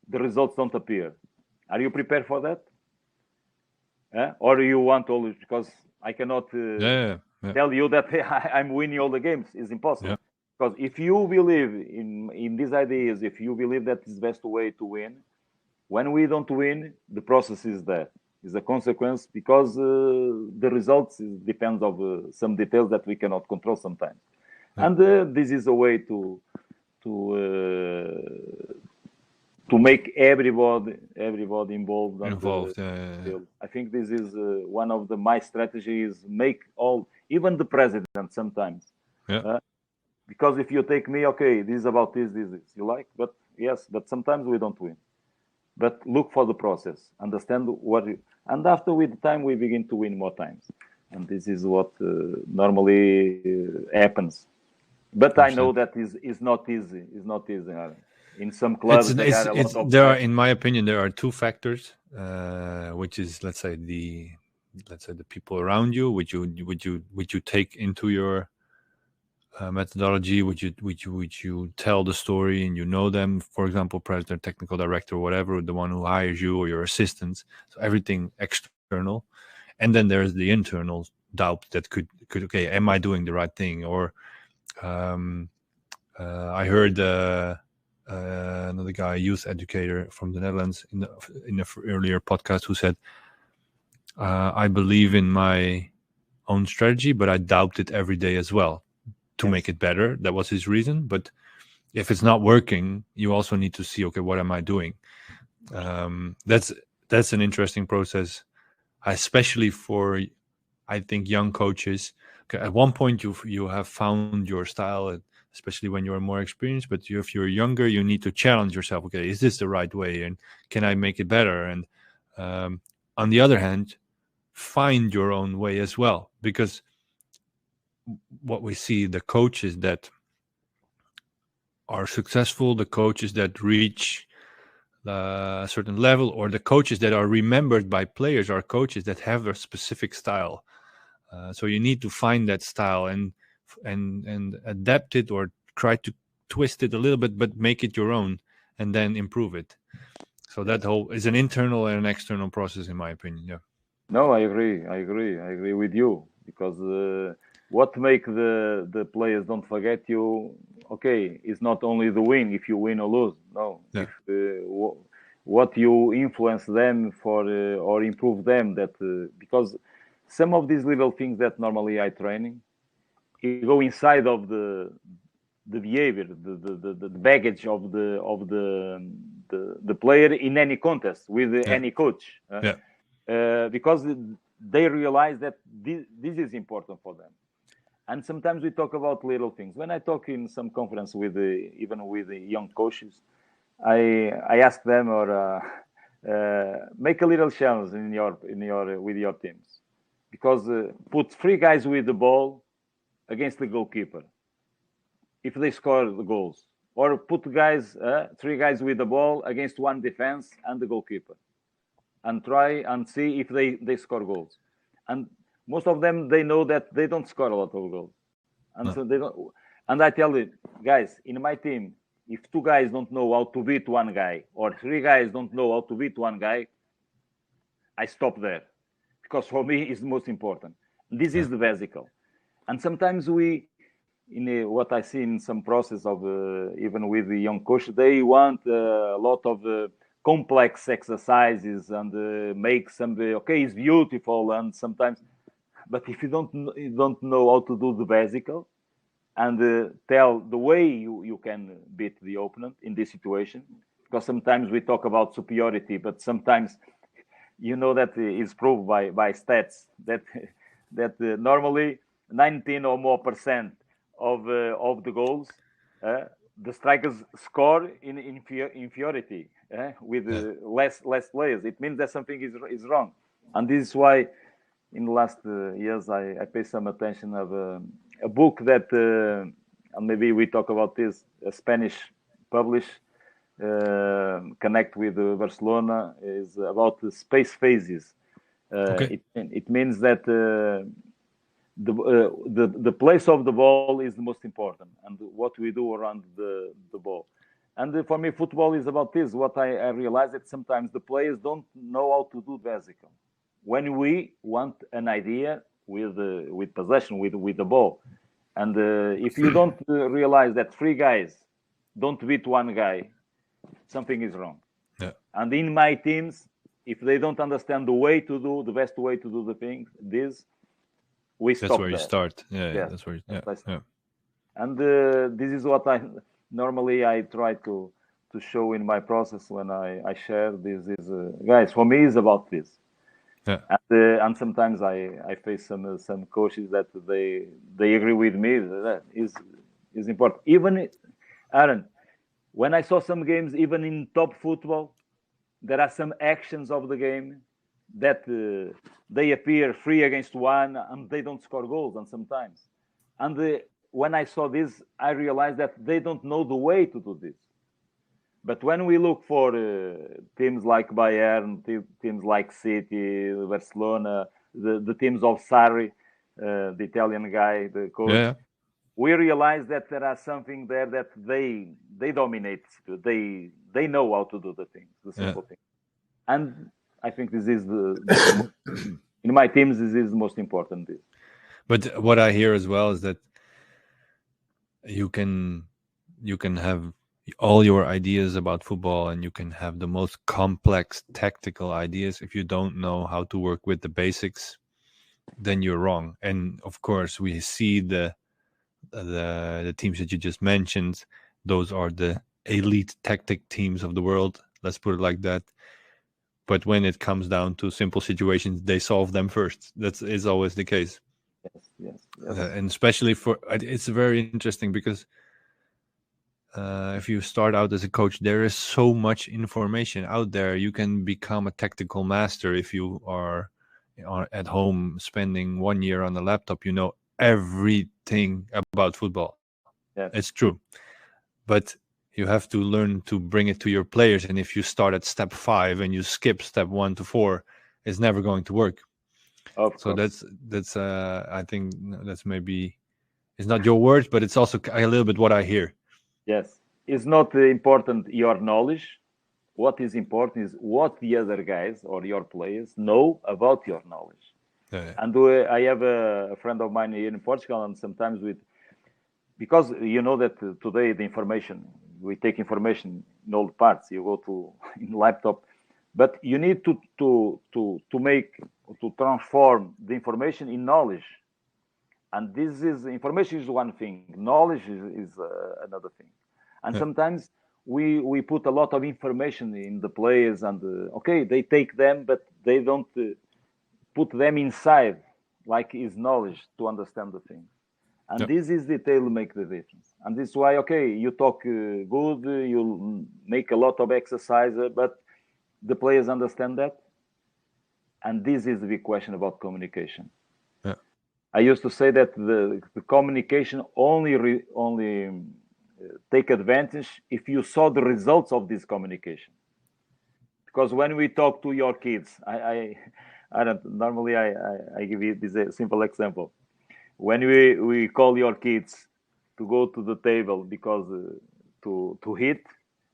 S2: the results don't appear. Are you prepared for that? Or you want always, because I cannot tell you that I'm winning all the games. It's impossible. Because if you believe in these ideas, if you believe that is the best way to win, when we don't win, the process is there. It's a consequence because the results depend on some details that we cannot control sometimes. And this is a way to make everybody involved. I think this is one of my strategies. Make even the president sometimes. Because if you take me, okay, this is about this, you like, but sometimes we don't win. But look for the process, understand and after with time we begin to win more times, and this is what normally happens. But I know that is not easy. It's not easy. In some clubs,
S1: in my opinion, there are two factors which is let's say the people around you, would you take into your methodology? Would you tell the story and you know them, for example, president, technical director, whatever, the one who hires you or your assistants, so everything external. And then there's the internal doubt that could okay, am I doing the right thing? Or I heard another guy, a youth educator from the Netherlands, in the earlier podcast, who said, I believe in my own strategy, but I doubt it every day as well to make it better. That was his reason. But if it's not working, you also need to see, okay, what am I doing? That's an interesting process, especially for, I think, young coaches. Okay, at one point, you have found your style, especially when you're more experienced. But if you're younger, you need to challenge yourself. Okay, is this the right way, and can I make it better? And on the other hand, find your own way as well, because what we see, the coaches that are successful, the coaches that reach a certain level, or the coaches that are remembered by players, are coaches that have a specific style. So you need to find that style and adapt it, or try to twist it a little bit, but make it your own, and then improve it. So that whole is an internal and an external process, in my opinion. Yeah.
S2: No, I agree with you, because what make the players don't forget you? Okay, it's not only the win, if you win or lose. No,
S1: Yeah.
S2: if what you influence them for or improve them. That because some of these little things that normally I training, you go inside of the behavior, the baggage of the player in any contest with any coach.
S1: Yeah.
S2: Because they realize that this is important for them. And sometimes we talk about little things. When I talk in some conference with even with the young coaches, I ask them, or make a little challenge in your with your teams, because put 3 guys with the ball against the goalkeeper if they score the goals, or put 3 guys with the ball against 1 defense and the goalkeeper, and try and see if they score goals. And most of them, they know that they don't score a lot of goals, and so they don't. And I tell you, guys, in my team, if 2 guys don't know how to beat 1 guy, or 3 guys don't know how to beat 1 guy, I stop there, because for me it's the most important. This is the basical. And sometimes what I see in some process of even with the young coach, they want a lot of complex exercises and make some okay, it's beautiful, and sometimes, but if you don't know how to do the basical and tell the way you can beat the opponent in this situation, because sometimes we talk about superiority, but sometimes you know that is proved by stats that normally 19 or more percent of the goals the strikers score in inferiority with less players. It means that something is wrong, and this is why in the last years I pay some attention of a book that and maybe we talk about this, a Spanish published connect with Barcelona, is about the space phases. It means that the place of the ball is the most important, and what we do around the ball. And for me, football is about this. What I realize that sometimes the players don't know how to do basic. When we want an idea with possession, with the ball, and if you don't realize that 3 guys don't beat 1 guy, something is wrong.
S1: Yeah.
S2: And in my teams, if they don't understand the way to do the best way to do the thing, we stop.
S1: That's where you
S2: there.
S1: start. Yeah. That's where. Yeah.
S2: And this is what I normally try to show in my process when I share. This is guys, for me, is about this.
S1: Yeah.
S2: And sometimes I face some coaches that they agree with me that is important. Even Aaron, when I saw some games, even in top football, there are some actions of the game that they appear 3 against 1 and they don't score goals, and sometimes. And when I saw this, I realized that they don't know the way to do this. But when we look for teams like Bayern, teams like City, Barcelona, the teams of Sarri, the Italian guy, the coach,
S1: Yeah.
S2: we realize that there are something there that they dominate. They know how to do the things, the simple thing. And I think this is in my teams, this is the most important.
S1: But what I hear as well is that you can have all your ideas about football, and you can have the most complex tactical ideas. If you don't know how to work with the basics, then you're wrong. And of course, we see the teams that you just mentioned. Those are the elite tactic teams of the world. Let's put it like that. But when it comes down to simple situations, they solve them first. That is always the case.
S2: Yes.
S1: And especially it's very interesting because if you start out as a coach, there is so much information out there. You can become a tactical master if you are at home spending 1 year on a laptop. You know everything about football.
S2: Yes.
S1: It's true. But you have to learn to bring it to your players. And if you start at step 5 and you skip step 1 to 4, it's never going to work. So that's I think that's maybe, it's not your words, but it's also a little bit what I hear.
S2: Yes, it's not important your knowledge. What is important is what the other guys or your players know about your knowledge.
S1: Yeah.
S2: And I have a friend of mine here in Portugal, and sometimes because you know that today the information, we take information in all parts. You go to in laptop, but you need to transform the information in knowledge. And information is one thing, knowledge is another thing. And sometimes we put a lot of information in the players, and okay, they take them, but they don't put them inside, like is knowledge to understand the thing. And this is detail make the difference. And this is why, okay, you talk good, you make a lot of exercise, but the players understand that. And this is the big question about communication. I used to say that the communication only take advantage if you saw the results of this communication. Because when we talk to your kids, I don't normally I give you this simple example. When we call your kids to go to the table because to eat,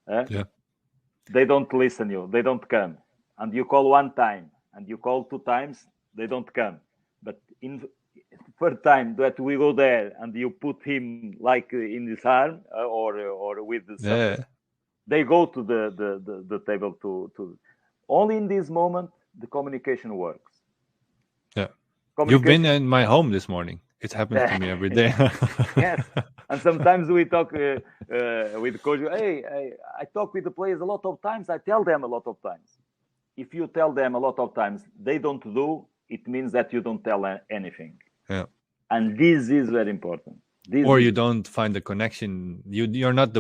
S2: they don't listen you, they don't come, and you call one time and you call 2 times, they don't come. But in third time that we go there and you put him like in his arm or with something, they go to the table to only in this moment the communication works.
S1: You've been in my home this morning. It happens to me every day.
S2: Yes, and sometimes we talk with the coach. Hey, I talk with the players a lot of times. I tell them a lot of times. If you tell them a lot of times, they don't do. It means that you don't tell anything.
S1: Yeah.
S2: And this is very important.
S1: You don't find the connection. You're not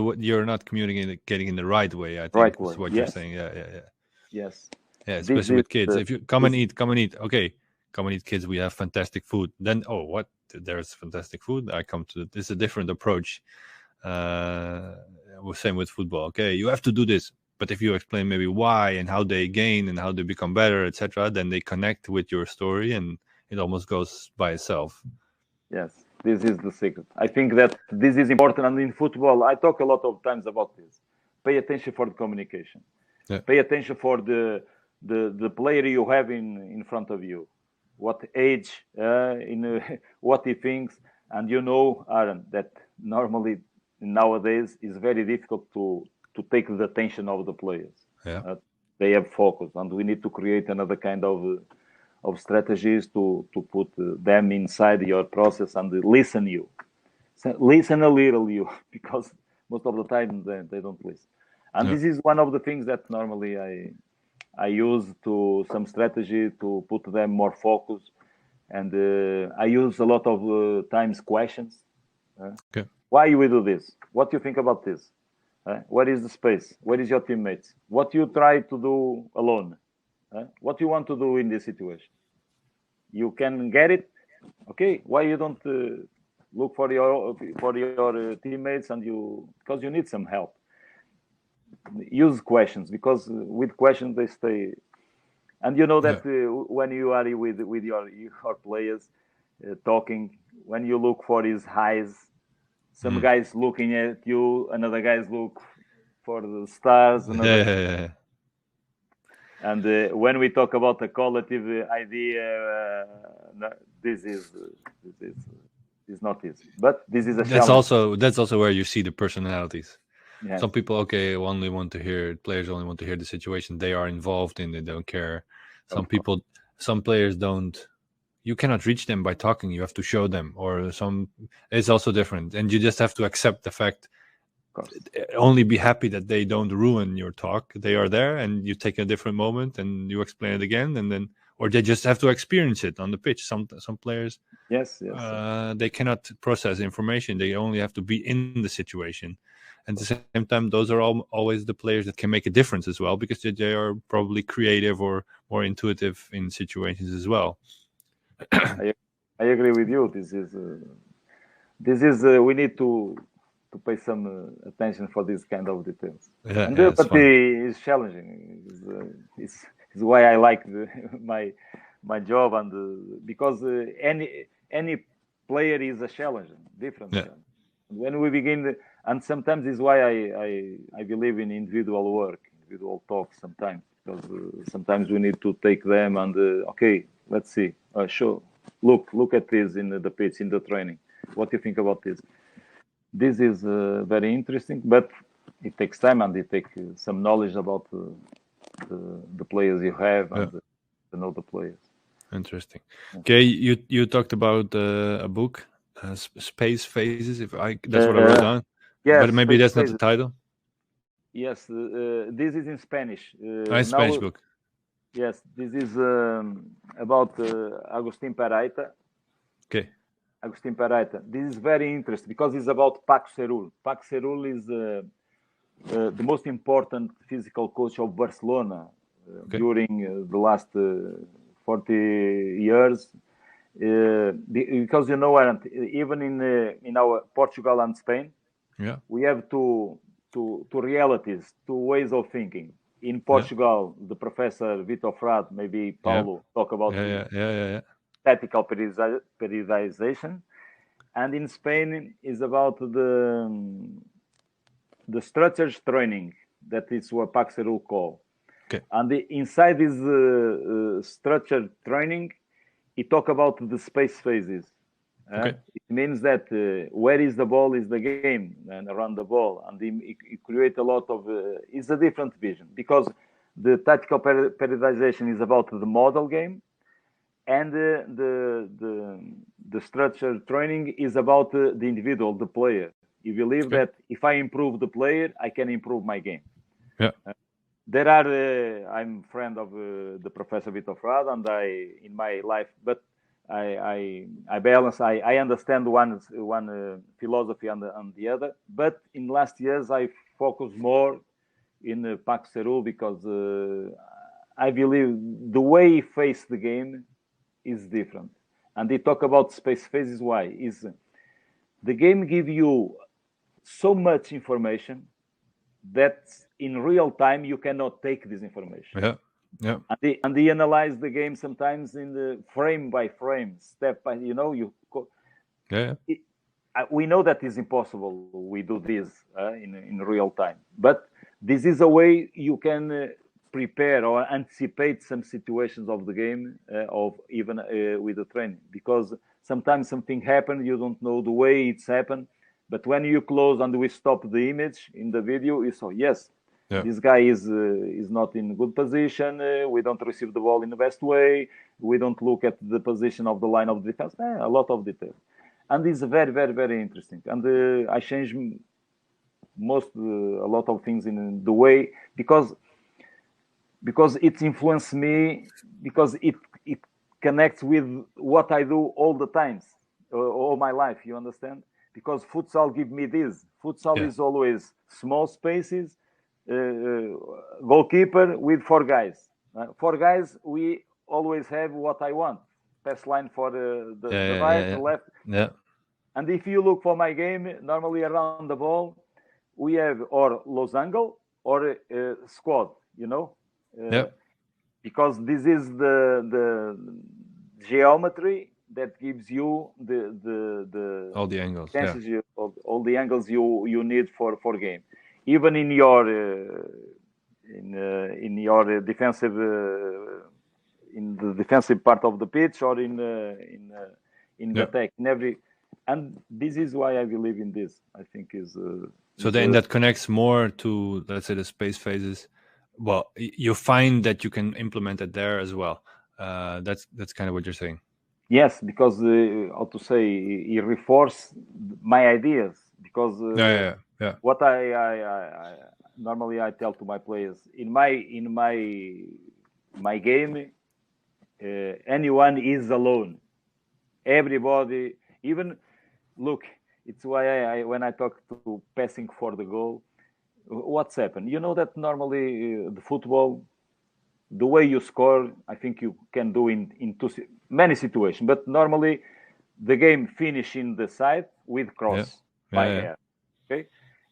S1: communicating in the right way. I think is what you're saying. Yeah.
S2: Yes.
S1: Yeah, especially with kids. If you come and eat. Okay, come and eat, kids. We have fantastic food. Then what? There's fantastic food. I come to this is a different approach. Same with football. Okay, you have to do this. But if you explain maybe why and how they gain and how they become better, etc., then they connect with your story, and it almost goes by itself.
S2: Yes, this is the secret. I think that this is important, and in football, I talk a lot of times about this. Pay attention for the communication.
S1: Yeah.
S2: Pay attention for the player you have in front of you. What age, what he thinks, and you know, Aaron, that normally nowadays is very difficult to take the attention of the players.
S1: Yeah.
S2: They have focus, and we need to create another kind of strategies to put them inside your process and listen you. So listen a little you, because most of the time they don't listen. And this is one of the things that normally I use to some strategy to put them more focused. And I use a lot of times questions. Why we do this? What do you think about this? What is the space? Where is your teammates? What you try to do alone? What you want to do in this situation? You can get it, okay? Why you don't look for your teammates and because you need some help? use questions, because with questions they stay. And you know that when you are with your players talking, when you look for his eyes, some guys looking at you, another guys look for the stars, another. And when we talk about the collective idea, no, this is not easy. But this is a challenge.
S1: That's also where you see the personalities.
S2: Yes.
S1: Some people, only want to hear players only want to hear the situation they are involved in. They don't care. Some players don't. You cannot reach them by talking. You have to show them, or it's also different, and you just have to accept the fact. Only be happy that they don't ruin your talk. They are there, and you take a different moment and you explain it again, and then, or they just have to experience it on the pitch. Some players,
S2: yes,
S1: they cannot process information. They only have to be in the situation. At the same time, those are always the players that can make a difference as well, because they are probably creative or more intuitive in situations as well.
S2: I agree with you. This is we need to pay some attention for this kind of details. But it's challenging. It's why I like my job, and because any player is a challenge, different. When we begin, and sometimes is why I believe in individual work, individual talk sometimes, because sometimes we need to take them and okay, let's see, show, look at this in the pitch, in the training. What do you think about this? This is very interesting, but it takes time, and it takes some knowledge about the players you have and to know the players.
S1: Interesting. Okay, you talked about a book, Space Phases. That's what I wrote down.
S2: Yes,
S1: but maybe that's not the title.
S2: Yes, this is in Spanish.
S1: Spanish book.
S2: Yes, this is about Agustín Peraita.
S1: Okay.
S2: Agustín Peraita. This is very interesting because it's about Paco Cerul. Paco Cerul is the most important physical coach of Barcelona during the last 40 years. Because even in our Portugal and Spain, we have two realities, two ways of thinking. In Portugal, the professor Vitor Frade, maybe Paulo, talk about tactical periodization, and in Spain is about the structured training. That is what Paco Cerul call.
S1: Okay.
S2: And inside this structured training, he talk about the space phases. It means that where is the ball is the game, and around the ball, and he create a lot of. It's a different vision, because the tactical periodization is about the model game, and the structured training is about the individual, the player. You believe that if I improve the player, I can improve my game.
S1: Yeah.
S2: There are. I'm friend of the Professor Vitor Frade, and in my life, but I balance. I understand one philosophy and the other. But in last years, I focus more in Paco Cerul, because I believe the way he faced the game is different. And they talk about space phases. Why? Is the game give you so much information that in real time you cannot take this information.
S1: Yeah.
S2: And they analyze the game sometimes in the frame by frame, step by. We know that is impossible. We do this in real time, but this is a way you can prepare or anticipate some situations of the game, of even with the training, because sometimes something happened, you don't know the way it's happened, but when you close and we stop the image in the video, you saw this guy is not in good position. We don't receive the ball in the best way. We don't look at the position of the line of defense. A lot of detail, and it's very, very, very interesting. And I changed a lot of things in the way, because it influenced me, because it connects with what I do all the times, all my life. You understand? Because futsal give me this. Futsal is always small spaces. Goalkeeper with four guys. Four guys, we always have what I want. Pass line for the right, the left.
S1: Yeah.
S2: And if you look for my game, normally around the ball, we have or losangle or squad, because this is the geometry that gives you the
S1: all the angles,
S2: all the angles you need for game, even in your in your defensive in the defensive part of the pitch, or in the attack, in every. And this is why I believe in this. I think
S1: so then that connects more to, let's say, the space phases. Well, you find that you can implement it there as well. That's kind of what you're saying.
S2: Yes, because how to say, it reinforces my ideas. Because what I normally I tell to my players in my game, anyone is alone. Everybody, even look. It's why when I talk to passing for the goal, what's happened? You know that normally the football, the way you score, I think you can do in many situations. But normally, the game finish in the side with cross by hair. Okay,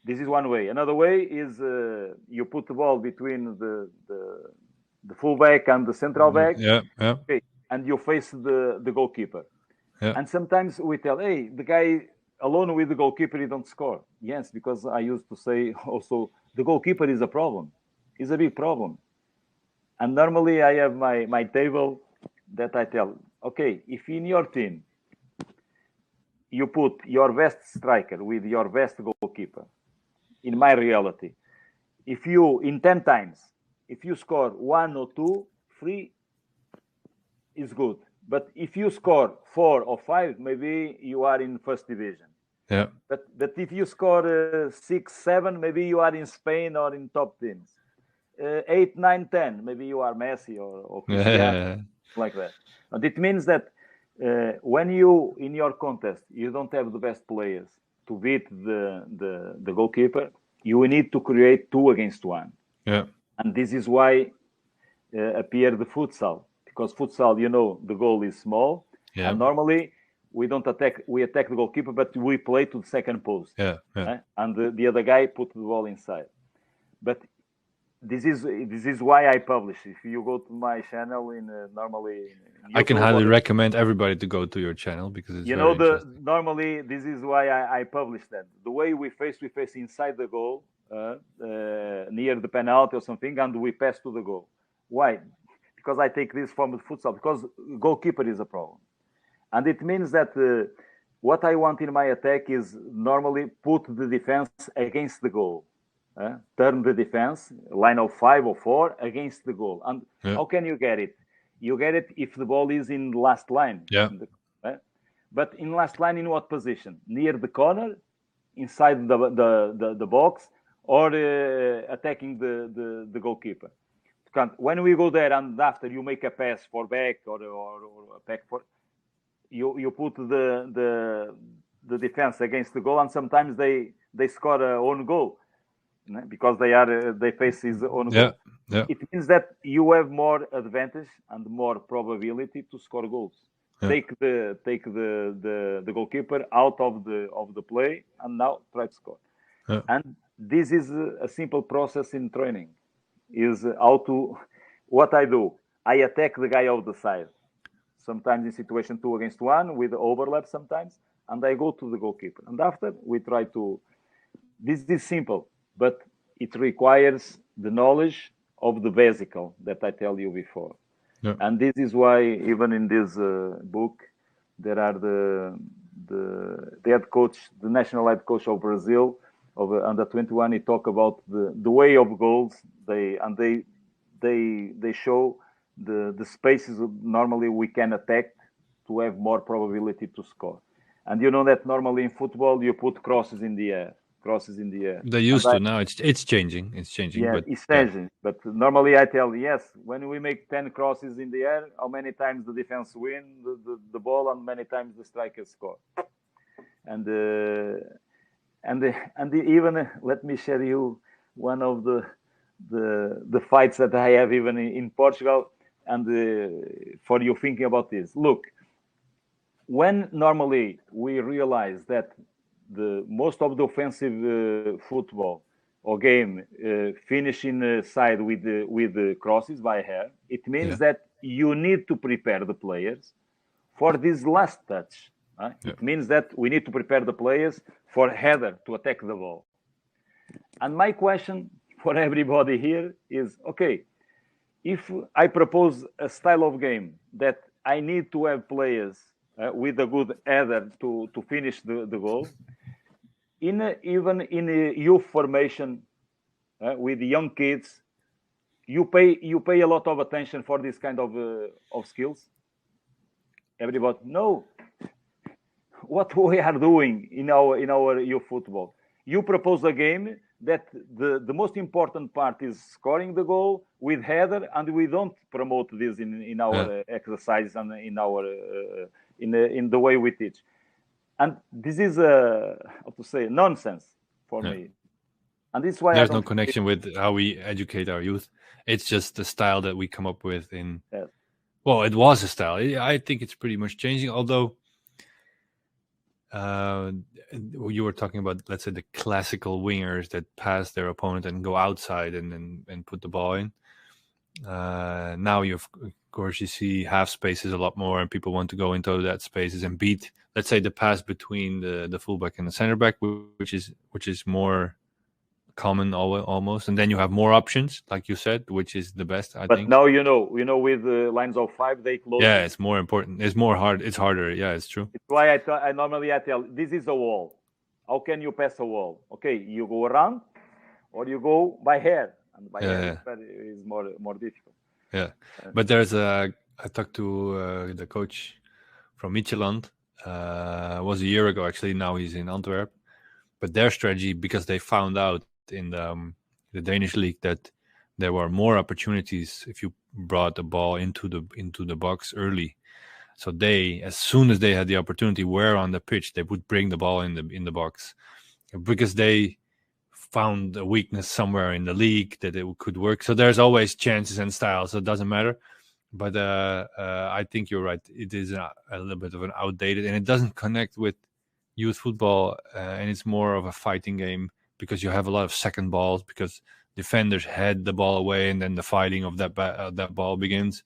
S2: this is one way. Another way is you put the ball between the fullback and the central back. Okay, and you face the goalkeeper. And sometimes we tell, hey, the guy alone with the goalkeeper, he don't score. Yes, because I used to say also the goalkeeper is a problem. It's a big problem. And normally I have my table that I tell, okay, if in your team you put your best striker with your best goalkeeper, in my reality, if you, in 10 times, if you score 1 or 2, 3 is good. But if you score 4 or 5, maybe you are in first division.
S1: Yeah.
S2: But if you score 6, 7, maybe you are in Spain or in top teams. 8, 9, 10, maybe you are Messi or Cristiano, like that. And it means that when you, in your contest, you don't have the best players to beat the goalkeeper, you need to create 2 against 1.
S1: Yeah.
S2: And this is why appear the futsal. Because futsal, the goal is small, and normally we don't attack. We attack the goalkeeper, but we play to the second post. And the other guy put the ball inside. But this is why I publish. If you go to my channel normally, in
S1: I can highly recommend everybody to go to your channel, because it's very interesting.
S2: Normally this is why I publish that. The way we face inside the goal, near the penalty or something, and we pass to the goal. Why? Because I take this from the futsal, because goalkeeper is a problem. And it means that what I want in my attack is normally put the defense against the goal. Turn the defense, line of 5 or 4, against the goal. And how can you get it? You get it if the ball is in the last line. But in last line, in what position? Near the corner, inside the box, or attacking the goalkeeper. When we go there and after you make a pass for back or a back for, you put the defense against the goal, and sometimes they score a own goal because they face his own goal. It means that you have more advantage and more probability to score goals. Take the goalkeeper out of the play and now try to score. And this is a simple process in training. Is what I do. I attack the guy of the side, sometimes in situation 2 against 1 with overlap sometimes, and I go to the goalkeeper. And after we try to. This is simple, but it requires the knowledge of the basical that I tell you before. And this is why even in this book there are the head coach, the national head coach of Brazil, of under 21, he talk about the way of goals. They show the spaces normally we can attack to have more probability to score. And you know that normally in football you put crosses in the air.
S1: They used to. Now it's changing. It's changing.
S2: Yeah, it's changing. But normally I tell, yes, when we make 10 crosses in the air, how many times the defense win the ball, and many times the strikers score. And even let me share you one of the fights that I have even in Portugal, and for you thinking about this. Look, when normally we realize that the most of the offensive football or game finishing side with the crosses by hair, it means that you need to prepare the players for this last touch. It means that we need to prepare the players for header to attack the ball. And my question for everybody here is, okay, if I propose a style of game that I need to have players with a good header to finish the goal, even in a youth formation with young kids, you pay a lot of attention for this kind of skills. Everybody, no. What we are doing in our youth football, you propose a game that the most important part is scoring the goal with header, and we don't promote this in our exercise and in our in the way we teach. And this is how to say, nonsense for me. And this is why
S1: there's no connection with how we educate our youth. It's just the style that we come up with in. Yes. Well, it was a style. I think it's pretty much changing. Although you were talking about, let's say, the classical wingers that pass their opponent and go outside and put the ball in. Now of course you see half spaces a lot more, and people want to go into that spaces and beat, let's say, the pass between the fullback and the center back, which is more common almost, and then you have more options, like you said, which is the best, I think.
S2: But now you know with the lines of 5 they close.
S1: Yeah, it's more important. It's more hard. It's harder. Yeah, it's true.
S2: It's why I normally tell, this is a wall. How can you pass a wall? Okay, you go around, or you go by hair, and by hair is more difficult.
S1: Yeah, but there's I talked to the coach from Midtjylland. Was a year ago actually. Now he's in Antwerp. But their strategy, because they found out in the Danish league that there were more opportunities if you brought the ball into the box early. So they, as soon as they had the opportunity, were on the pitch, they would bring the ball in the box, because they found a weakness somewhere in the league that it could work. So there's always chances and styles, so it doesn't matter. But I think you're right. It is a little bit of an outdated, and it doesn't connect with youth football, and it's more of a fighting game, because you have a lot of second balls, because defenders head the ball away, and then the fighting of that ball begins.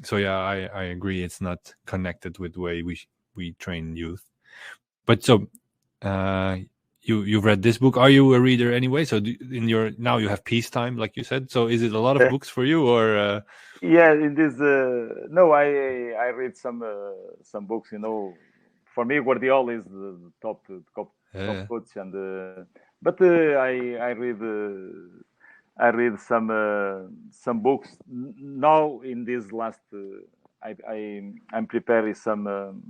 S1: So yeah, I agree. It's not connected with the way we train youth. But so you've read this book. Are you a reader anyway? So now you have peacetime, like you said. So is it a lot of books for you, or?
S2: Yeah, it is. No, I read some books. For me, Guardiola is the top coach, and but I read some books now. In this last, I'm preparing some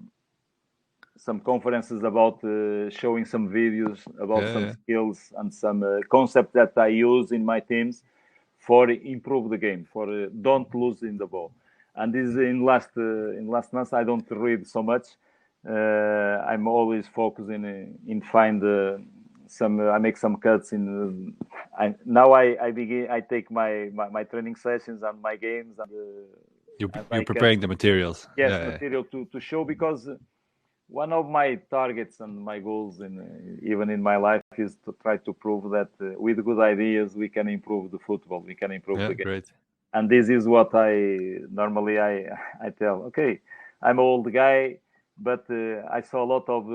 S2: conferences about showing some videos about some skills and some concept that I use in my teams for improve the game, for don't lose in the ball. And this in last months I don't read so much. I'm always focusing in find some. I make some cuts in. I take my training sessions and my games, and
S1: you're preparing the materials.
S2: Yes, material to show, because one of my targets and my goals even in my life is to try to prove that with good ideas we can improve the football. We can improve the game.
S1: Great.
S2: And this is what I normally I tell. Okay, I'm an old guy, but I saw a lot of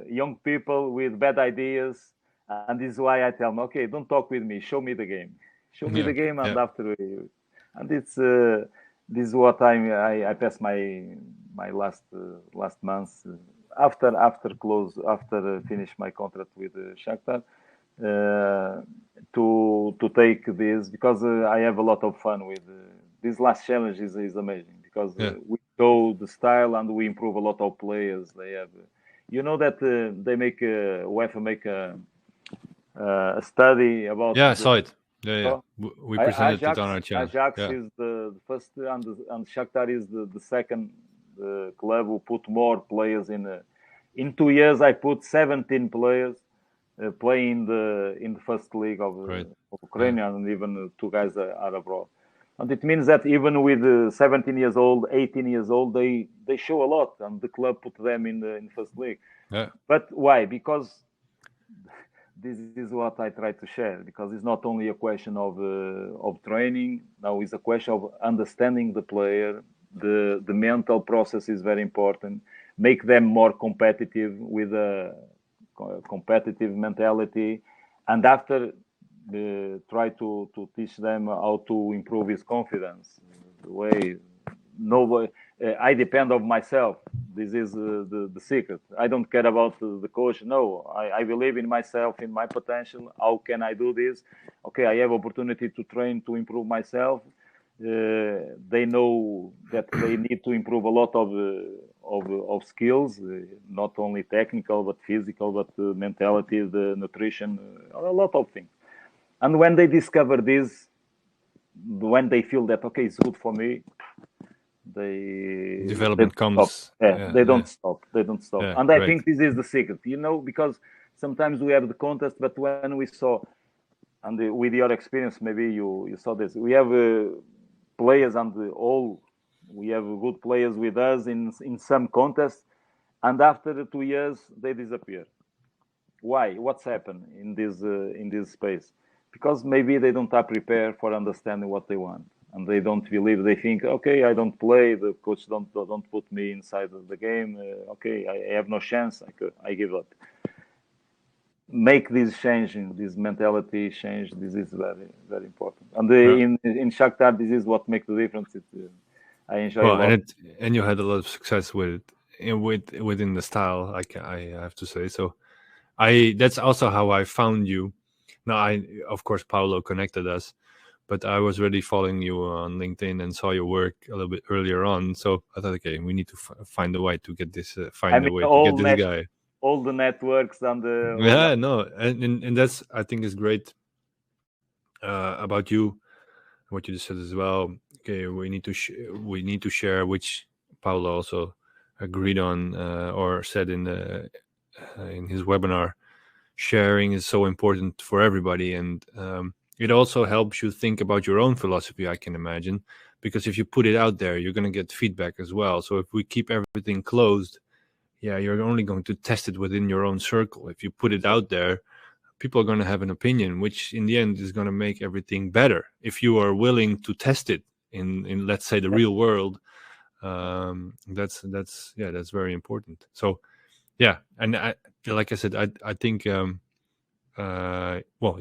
S2: young people with bad ideas, and this is why I tell them, okay, don't talk with me, show me the game. Show me the game, and after and it's this is what I passed my last months after finish my contract with Shakhtar, to take this, because I have a lot of fun with this last challenge is amazing, because we show the style and we improve a lot of players. They have, that they make UEFA make a study about.
S1: Yeah, I saw it. Yeah. We presented it on our channel.
S2: Ajax is the first, and Shakhtar is the second club who put more players in 2 years. I put 17 players playing in the first league of Ukraine, and even 2 guys are abroad. And it means that even with 17 years old, 18 years old, they show a lot, and the club put them in the first league.
S1: Yeah.
S2: But why? Because this is what I try to share, because it's not only a question of training. Now it's a question of understanding the player. The mental process is very important. Make them more competitive with a competitive mentality, and after try to teach them how to improve his confidence. The way nobody, I depend on myself. This is the secret. I don't care about the coach. No, I believe in myself, in my potential. How can I do this? Okay, I have opportunity to train to improve myself. They know that they need to improve a lot of skills, not only technical but physical, but mentality, the nutrition, a lot of things. And when they discover this, when they feel that okay, it's good for me,
S1: development comes.
S2: They don't stop.
S1: Yeah,
S2: And I think this is the secret, because sometimes we have the contest, but when we saw, and with your experience, maybe you saw this, we have players and we have good players with us in some contests, and after 2 years they disappear. Why? What's happened in this space? Because maybe they don't are prepared for understanding what they want, and they don't believe. They think, okay, I don't play. The coach don't put me inside of the game. Okay, I have no chance. I give up. Make this change, this mentality change. This is very, very important. And in Shakhtar, this is what makes the difference. I enjoy a lot.
S1: And you had a lot of success with it, within the style. I have to say so. That's also how I found you. Now, of course, Paulo connected us, but I was already following you on LinkedIn and saw your work a little bit earlier on. So I thought, okay, we need to find a way to get this, to get this guy.
S2: All the networks and
S1: and that's, I think, is great about you. What you just said as well. Okay, we need to share, which Paulo also agreed on or said in his webinar. Sharing is so important for everybody, and it also helps you think about your own philosophy, I can imagine, because if you put it out there, you're going to get feedback as well. So if we keep everything closed, you're only going to test it within your own circle. If you put it out there, people are going to have an opinion, which in the end is going to make everything better. If you are willing to test it in let's say the real world, that's very important. So and like I said, I think you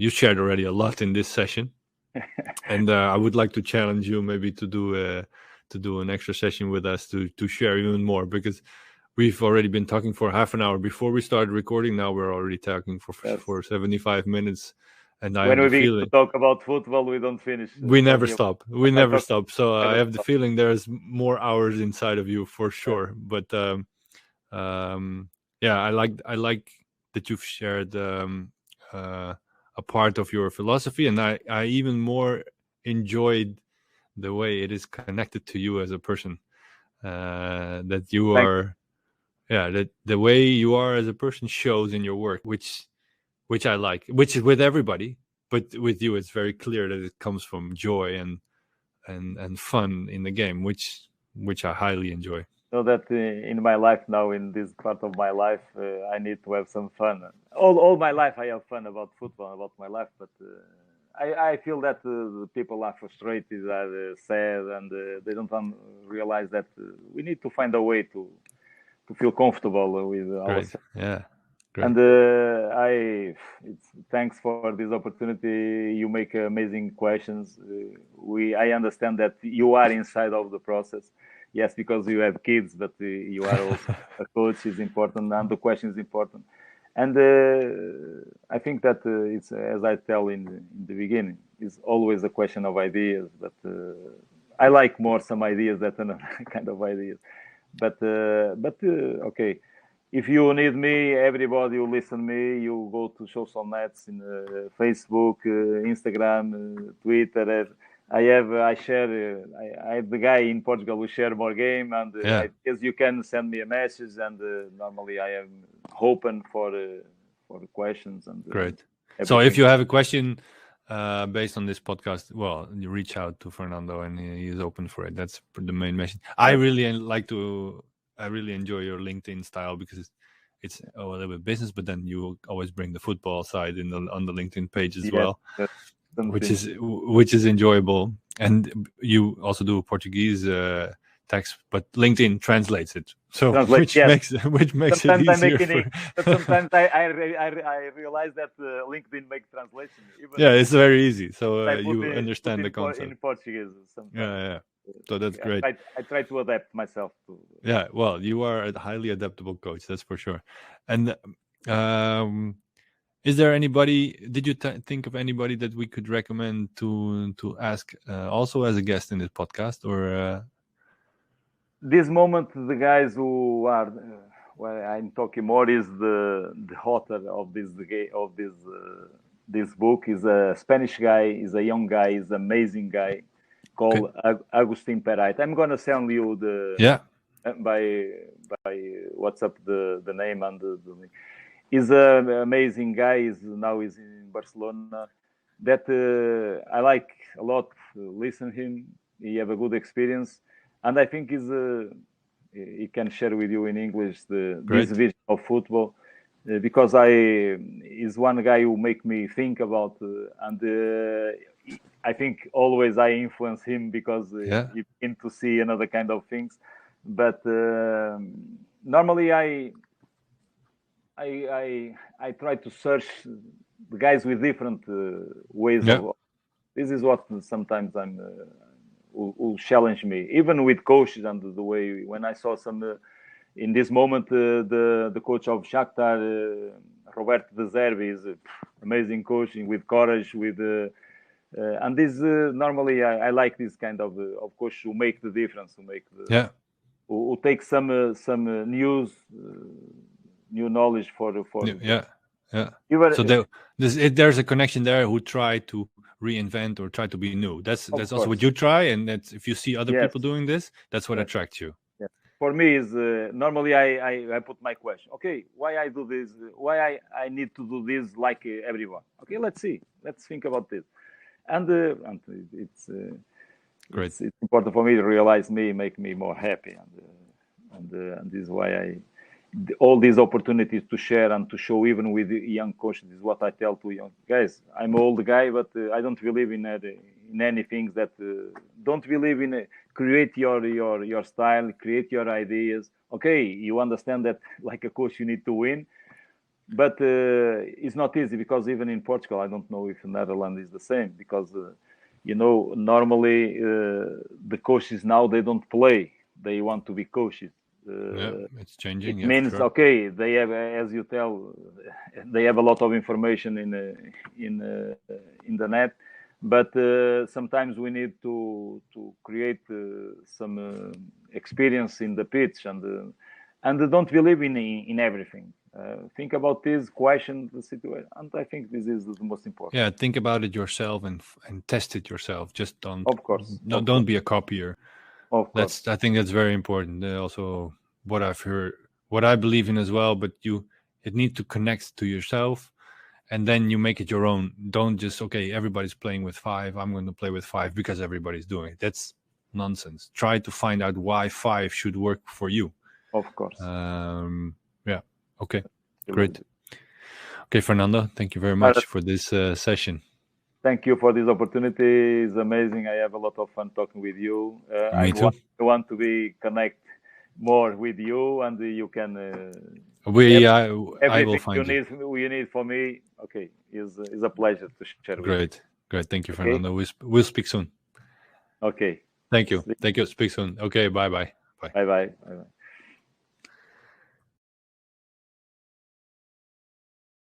S1: shared already a lot in this session, and I would like to challenge you maybe to do an extra session with us to share even more, because we've already been talking for half an hour before we started recording. Now we're already talking for 75 minutes. And
S2: when we begin to talk about football, we don't finish.
S1: We never stop. We never stop. So I have the feeling there's more hours inside of you for sure. But I like that you've shared a part of your philosophy, and I even more enjoyed the way it is connected to you as a person. That you are, that the way you are as a person shows in your work, which I like, which is with everybody, but with you, it's very clear that it comes from joy and fun in the game, which I highly enjoy.
S2: So that in my life now, in this part of my life, I need to have some fun. All my life, I have fun about football, about my life, but I feel that the people are frustrated, are sad, and they don't realize that we need to find a way to feel comfortable with ourselves.
S1: Great.
S2: And thanks for this opportunity. You make amazing questions. I understand that you are inside of the process. Yes, because you have kids, but you are also a coach is important, and the question is important. And I think that it's, as I tell in the beginning, it's always a question of ideas. But I like more some ideas than another kind of ideas. But okay. If you need me, everybody who listen me, you go to social nets in Facebook, Instagram, Twitter. I have the guy in Portugal who share more game, and as you can send me a message, and normally I am open for questions. And
S1: great. So if you have a question based on this podcast, you reach out to Fernando, and he is open for it. That's the main message. I really enjoy your LinkedIn style, because it's a little bit business, but then you always bring the football side on the LinkedIn page as
S2: Yes,
S1: well,
S2: that's
S1: which
S2: something.
S1: is enjoyable. And you also do Portuguese text, but LinkedIn translates it, so
S2: Translate. Yes.
S1: which makes it
S2: Sometimes I
S1: easier
S2: make
S1: for.
S2: but sometimes I realize that LinkedIn makes translation. Even
S1: Yeah, it's very easy. So
S2: I
S1: you understand the
S2: in
S1: concept.
S2: Portuguese sometimes.
S1: Yeah. So that's great.
S2: I try to adapt myself to.
S1: Yeah, well, you are a highly adaptable coach, that's for sure. And um, is there anybody? Did you think of anybody that we could recommend to ask also as a guest in this podcast? Or
S2: This moment, the guys who are well, I'm talking more is the author of this book is a Spanish guy, is a young guy, is an amazing guy called Agustin Perite. I'm gonna send you
S1: yeah,
S2: by WhatsApp the name and the he's an amazing guy. He's in Barcelona. That I like a lot. Listen him. He have a good experience, and I think he can share with you in English this
S1: great.
S2: vision of football. Because he's one guy who make me think about and I think always I influence him because
S1: Yeah,
S2: you begin to see another kind of things. But normally I try to search the guys with different ways
S1: yeah,
S2: of. This is what sometimes I'm will challenge me, even with coaches and the way when I saw some in this moment the coach of Shakhtar, Roberto De Zerbi, is amazing coaching with courage with. And this normally I like this kind of coach who make the difference, who make the
S1: yeah,
S2: who take some news new knowledge for
S1: yeah.
S2: even
S1: So there's a connection there who try to reinvent or try to be new. That's
S2: of
S1: also what
S2: course.
S1: you try, and that's if you see other
S2: Yes,
S1: people doing this, that's what
S2: yes,
S1: attracts you.
S2: yes. For me is normally I put my question. Okay, why I do this? Why I need to do this like everyone? Okay, let's see. Let's think about this. And
S1: Great.
S2: it's important for me to realize make me more happy, and this is why all these opportunities to share and to show even with the young coaches is what I tell to young guys. I'm an old guy, but I don't believe in anything that don't believe in create your style, create your ideas. Okay, you understand that like a coach you need to win, but it's not easy because even in Portugal, I don't know if Netherlands is the same because normally the coaches now they don't play; they want to be coaches.
S1: Yeah, it's changing.
S2: It
S1: Yeah, for
S2: means
S1: sure.
S2: okay, they have, as you tell, they have a lot of information in the net, but sometimes we need to create some experience in the pitch and don't believe in everything. Think about this, question the situation, and I think this is the most important.
S1: Yeah, think about it yourself and test it yourself. Just
S2: Of course,
S1: don't be a copier.
S2: of course,
S1: I think that's very important. Also, what I've heard, what I believe in as well. But it needs to connect to yourself, and then you make it your own. Don't just everybody's playing with 5. I'm going to play with 5 because everybody's doing it. That's nonsense. Try to find out why 5 should work for you.
S2: of course.
S1: Yeah. Okay. Great. Okay, Fernando. Thank you very much for this session.
S2: Thank you for this opportunity. It's amazing. I have a lot of fun talking with you.
S1: Me too.
S2: I want to connect more with you, and you can.
S1: I will
S2: Everything
S1: find
S2: you need for me. Okay, is a pleasure to share with you.
S1: Great. Thank you, Fernando. We'll speak soon.
S2: Okay.
S1: Thank you. Speak soon. Okay. Bye.
S2: Bye.